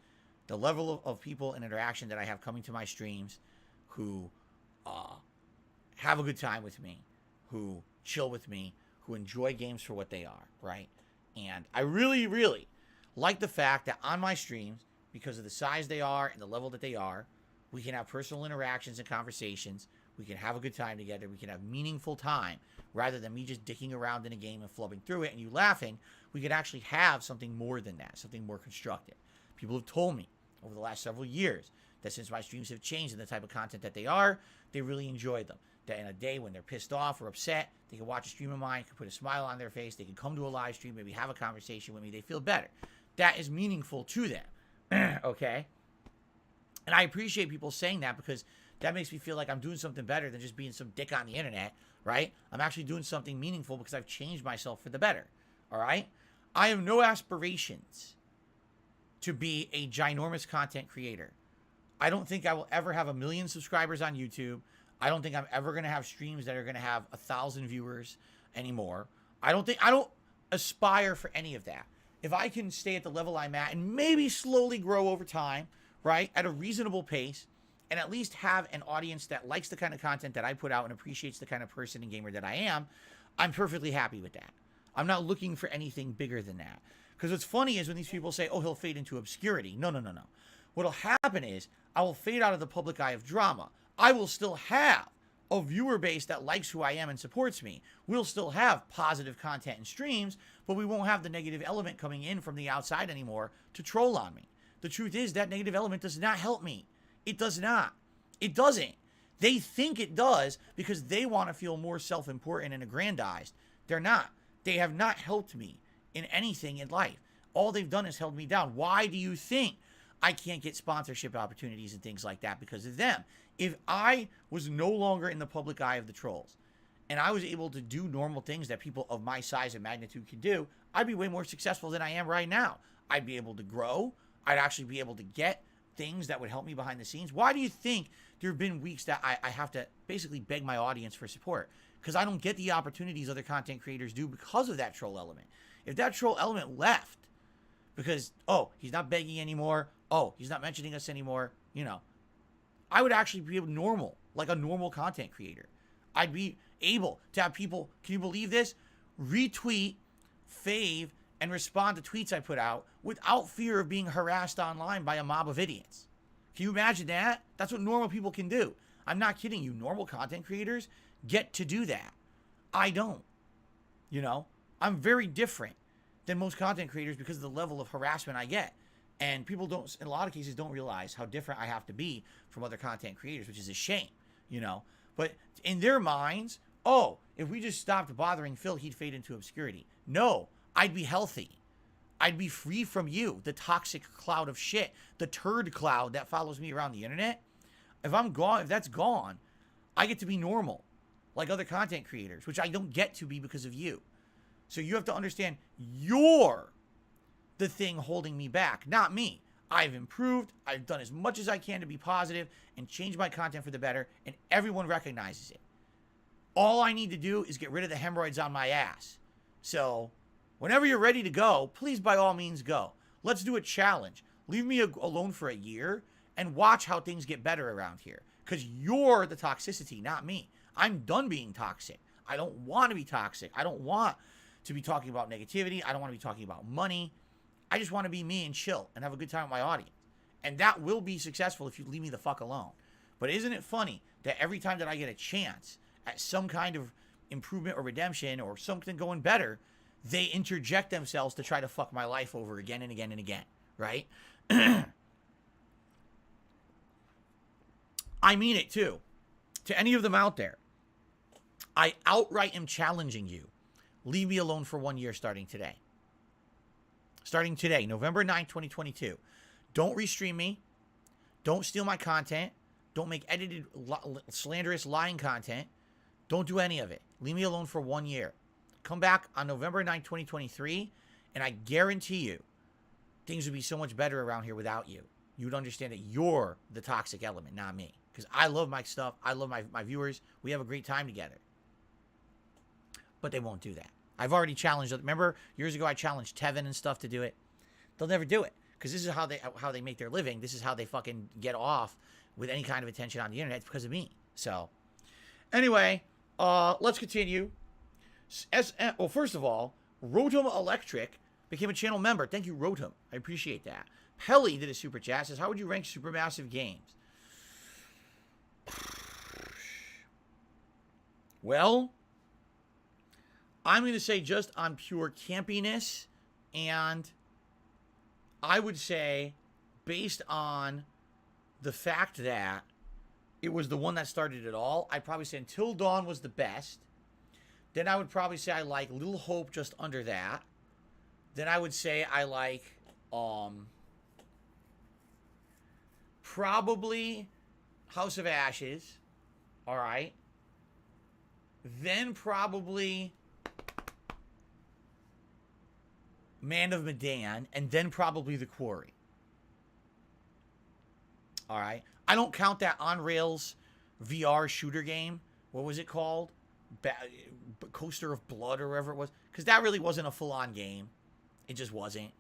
The level of people and interaction that I have coming to my streams who have a good time with me, who chill with me, who enjoy games for what they are, right? And I really, really like the fact that on my streams, because of the size they are and the level that they are, we can have personal interactions and conversations. We can have a good time together. We can have meaningful time rather than me just dicking around in a game and flubbing through it and you laughing. We could actually have something more than that, something more constructive. People have told me over the last several years that since my streams have changed and the type of content that they are, they really enjoy them. That in a day when they're pissed off or upset, they can watch a stream of mine, can put a smile on their face, they can come to a live stream, maybe have a conversation with me, they feel better. That is meaningful to them. Okay? And I appreciate people saying that because that makes me feel like I'm doing something better than just being some dick on the internet, right? I'm actually doing something meaningful because I've changed myself for the better, all right? I have no aspirations to be a ginormous content creator. I don't think I will ever have 1 million subscribers on YouTube. I don't think I'm ever going to have streams that are going to have 1,000 viewers anymore. I don't aspire for any of that. If I can stay at the level I'm at and maybe slowly grow over time, right, at a reasonable pace, and at least have an audience that likes the kind of content that I put out and appreciates the kind of person and gamer that I am, I'm perfectly happy with that. I'm not looking for anything bigger than that. Because what's funny is when these people say, oh, he'll fade into obscurity. No. What'll happen is I will fade out of the public eye of drama. I will still have a viewer base that likes who I am and supports me. We'll still have positive content and streams, but we won't have the negative element coming in from the outside anymore to troll on me. The truth is that negative element does not help me. It does not. It doesn't. They think it does because they want to feel more self-important and aggrandized. They're not. They have not helped me in anything in life. All they've done is held me down. Why do you think I can't get sponsorship opportunities and things like that? Because of them. If I was no longer in the public eye of the trolls and I was able to do normal things that people of my size and magnitude can do, I'd be way more successful than I am right now. I'd be able to grow. I'd actually be able to get things that would help me behind the scenes. Why do you think there have been weeks that I have to basically beg my audience for support? Because I don't get the opportunities other content creators do because of that troll element. If that troll element left because, oh, he's not begging anymore, oh, he's not mentioning us anymore, you know, I would actually be normal, like a normal content creator. I'd be able to have people, can you believe this? Retweet, fave, and respond to tweets I put out without fear of being harassed online by a mob of idiots. Can you imagine that? That's what normal people can do. I'm not kidding you. Normal content creators get to do that. I don't. You know, I'm very different than most content creators because of the level of harassment I get. And people don't, in a lot of cases, don't realize how different I have to be from other content creators, which is a shame, you know. But in their minds, oh, if we just stopped bothering Phil, he'd fade into obscurity. No, I'd be healthy. I'd be free from you, the toxic cloud of shit, the turd cloud that follows me around the internet. If I'm gone, if that's gone, I get to be normal, like other content creators, which I don't get to be because of you. So you have to understand you're the thing holding me back, not me. I've improved. I've done as much as I can to be positive and change my content for the better, and everyone recognizes it. All I need to do is get rid of the hemorrhoids on my ass. So whenever you're ready to go, please by all means go. Let's do a challenge. Leave me alone for a year and watch how things get better around here. Because you're the toxicity, not me. I'm done being toxic. I don't want to be toxic. I don't want to be talking about negativity. I don't want to be talking about money. I just want to be me and chill and have a good time with my audience. And that will be successful if you leave me the fuck alone. But isn't it funny that every time that I get a chance at some kind of improvement or redemption or something going better, they interject themselves to try to fuck my life over again and again and again, right? I mean it too. To any of them out there, I outright am challenging you. Leave me alone for 1 year starting today. Starting today, November 9th, 2022. Don't restream me. Don't steal my content. Don't make edited, slanderous, lying content. Don't do any of it. Leave me alone for 1 year. Come back on November 9th, 2023, and I guarantee you things would be so much better around here without you. You would understand that you're the toxic element, not me. Because I love my stuff. I love my viewers. We have a great time together. But they won't do that. I've already challenged. Remember, years ago I challenged Tevin and stuff to do it. They'll never do it. Because this is how they make their living. This is how they fucking get off with any kind of attention on the internet. It's because of me. So, anyway, let's continue. Well, first of all, Rotom Electric became a channel member. Thank you, Rotom. I appreciate that. Pelly did a super chat. Says, how would you rank Supermassive games? Well, I'm going to say just on pure campiness, and I would say based on the fact that it was the one that started it all, I'd probably say Until Dawn was the best. Then I would probably say I like Little Hope just under that. Then I would say I like probably House of Ashes. All right. Then probably Man of Medan, and then probably The Quarry. All right. I don't count that on rails VR shooter game. What was it called? Coaster of Blood or whatever it was, because that really wasn't a full-on game. It just wasn't.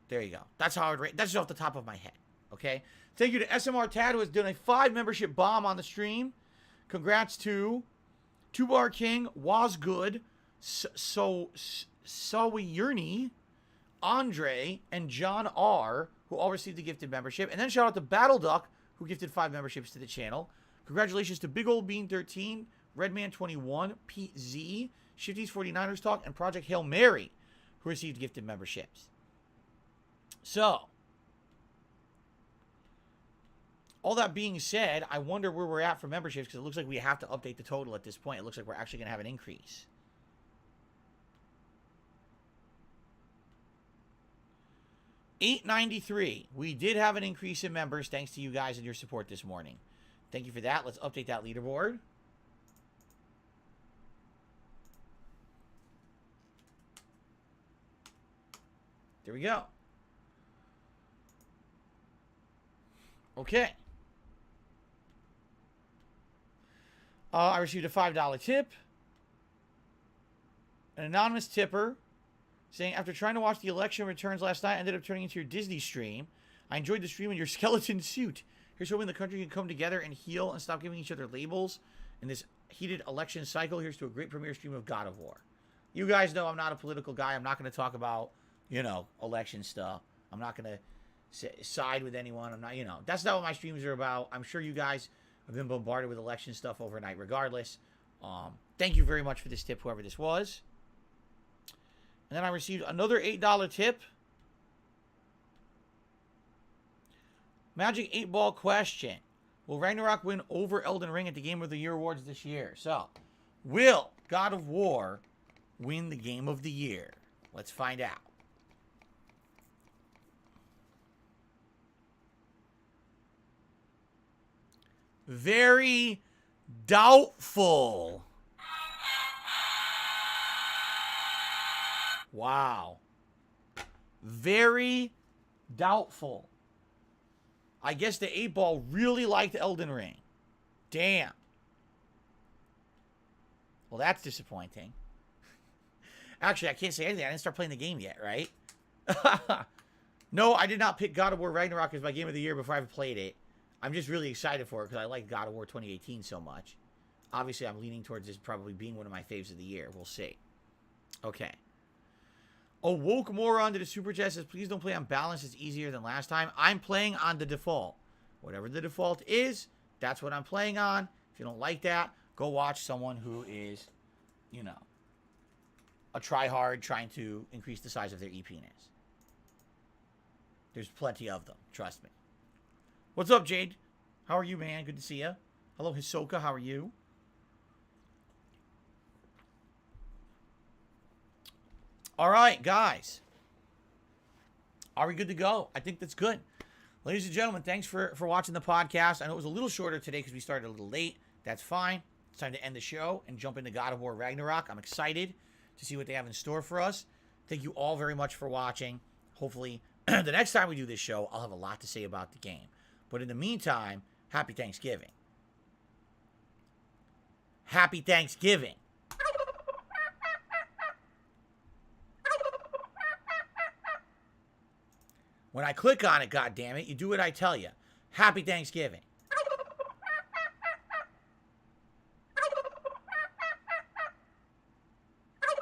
There you go. That's how I would rate. That's just off the top of my head. Okay. Thank you to SMR Tad, who has done a 5 membership bomb on the stream. Congrats to Two Bar King, Was Good, Sawiyerny, Andre, and John R, who all received a gifted membership. And then shout out to Battle Duck, who gifted 5 memberships to the channel. Congratulations to Big Old Bean 13, Redman 21, Pete Z, Shifty's 49ers Talk, and Project Hail Mary, who received gifted memberships. So, all that being said, I wonder where we're at for memberships, because it looks like we have to update the total at this point. It looks like we're actually going to have an increase. $893. We did have an increase in members thanks to you guys and your support this morning. Thank you for that. Let's update that leaderboard. There we go. Okay. I received a $5 tip. An anonymous tipper saying, after trying to watch the election returns last night, I ended up turning into your Disney stream. I enjoyed the stream in your skeleton suit. Here's hoping the country can come together and heal and stop giving each other labels in this heated election cycle. Here's to a great premiere stream of God of War. You guys know I'm not a political guy. I'm not going to talk about, election stuff. I'm not going to side with anyone. I'm not, that's not what my streams are about. I'm sure you guys have been bombarded with election stuff overnight regardless. Thank you very much for this tip, whoever this was. And then I received another $8 tip. Magic 8 Ball question. Will Ragnarok win over Elden Ring at the Game of the Year awards this year? So, will God of War win the Game of the Year? Let's find out. Very doubtful. Wow. Very doubtful. I guess the 8 Ball really liked Elden Ring. Damn. Well, that's disappointing. Actually, I can't say anything. I didn't start playing the game yet, right? No, I did not pick God of War Ragnarok as my Game of the Year before I've played it. I'm just really excited for it because I like God of War 2018 so much. Obviously, I'm leaning towards this probably being one of my faves of the year. We'll see. Okay. Awoke Moron to the Super Chat says, please don't play on balance. It's easier than last time. I'm playing on the default. Whatever the default is, that's what I'm playing on. If you don't like that, go watch someone who is, a tryhard trying to increase the size of their e-penis. There's plenty of them. Trust me. What's up, Jade? How are you, man? Good to see you. Hello, Hisoka. How are you? All right, guys. Are we good to go? I think that's good. Ladies and gentlemen, thanks for watching the podcast. I know it was a little shorter today because we started a little late. That's fine. It's time to end the show and jump into God of War Ragnarok. I'm excited to see what they have in store for us. Thank you all very much for watching. Hopefully, the next time we do this show, I'll have a lot to say about the game. But in the meantime, happy Thanksgiving. Happy Thanksgiving. When I click on it, goddammit, you do what I tell you. Happy Thanksgiving.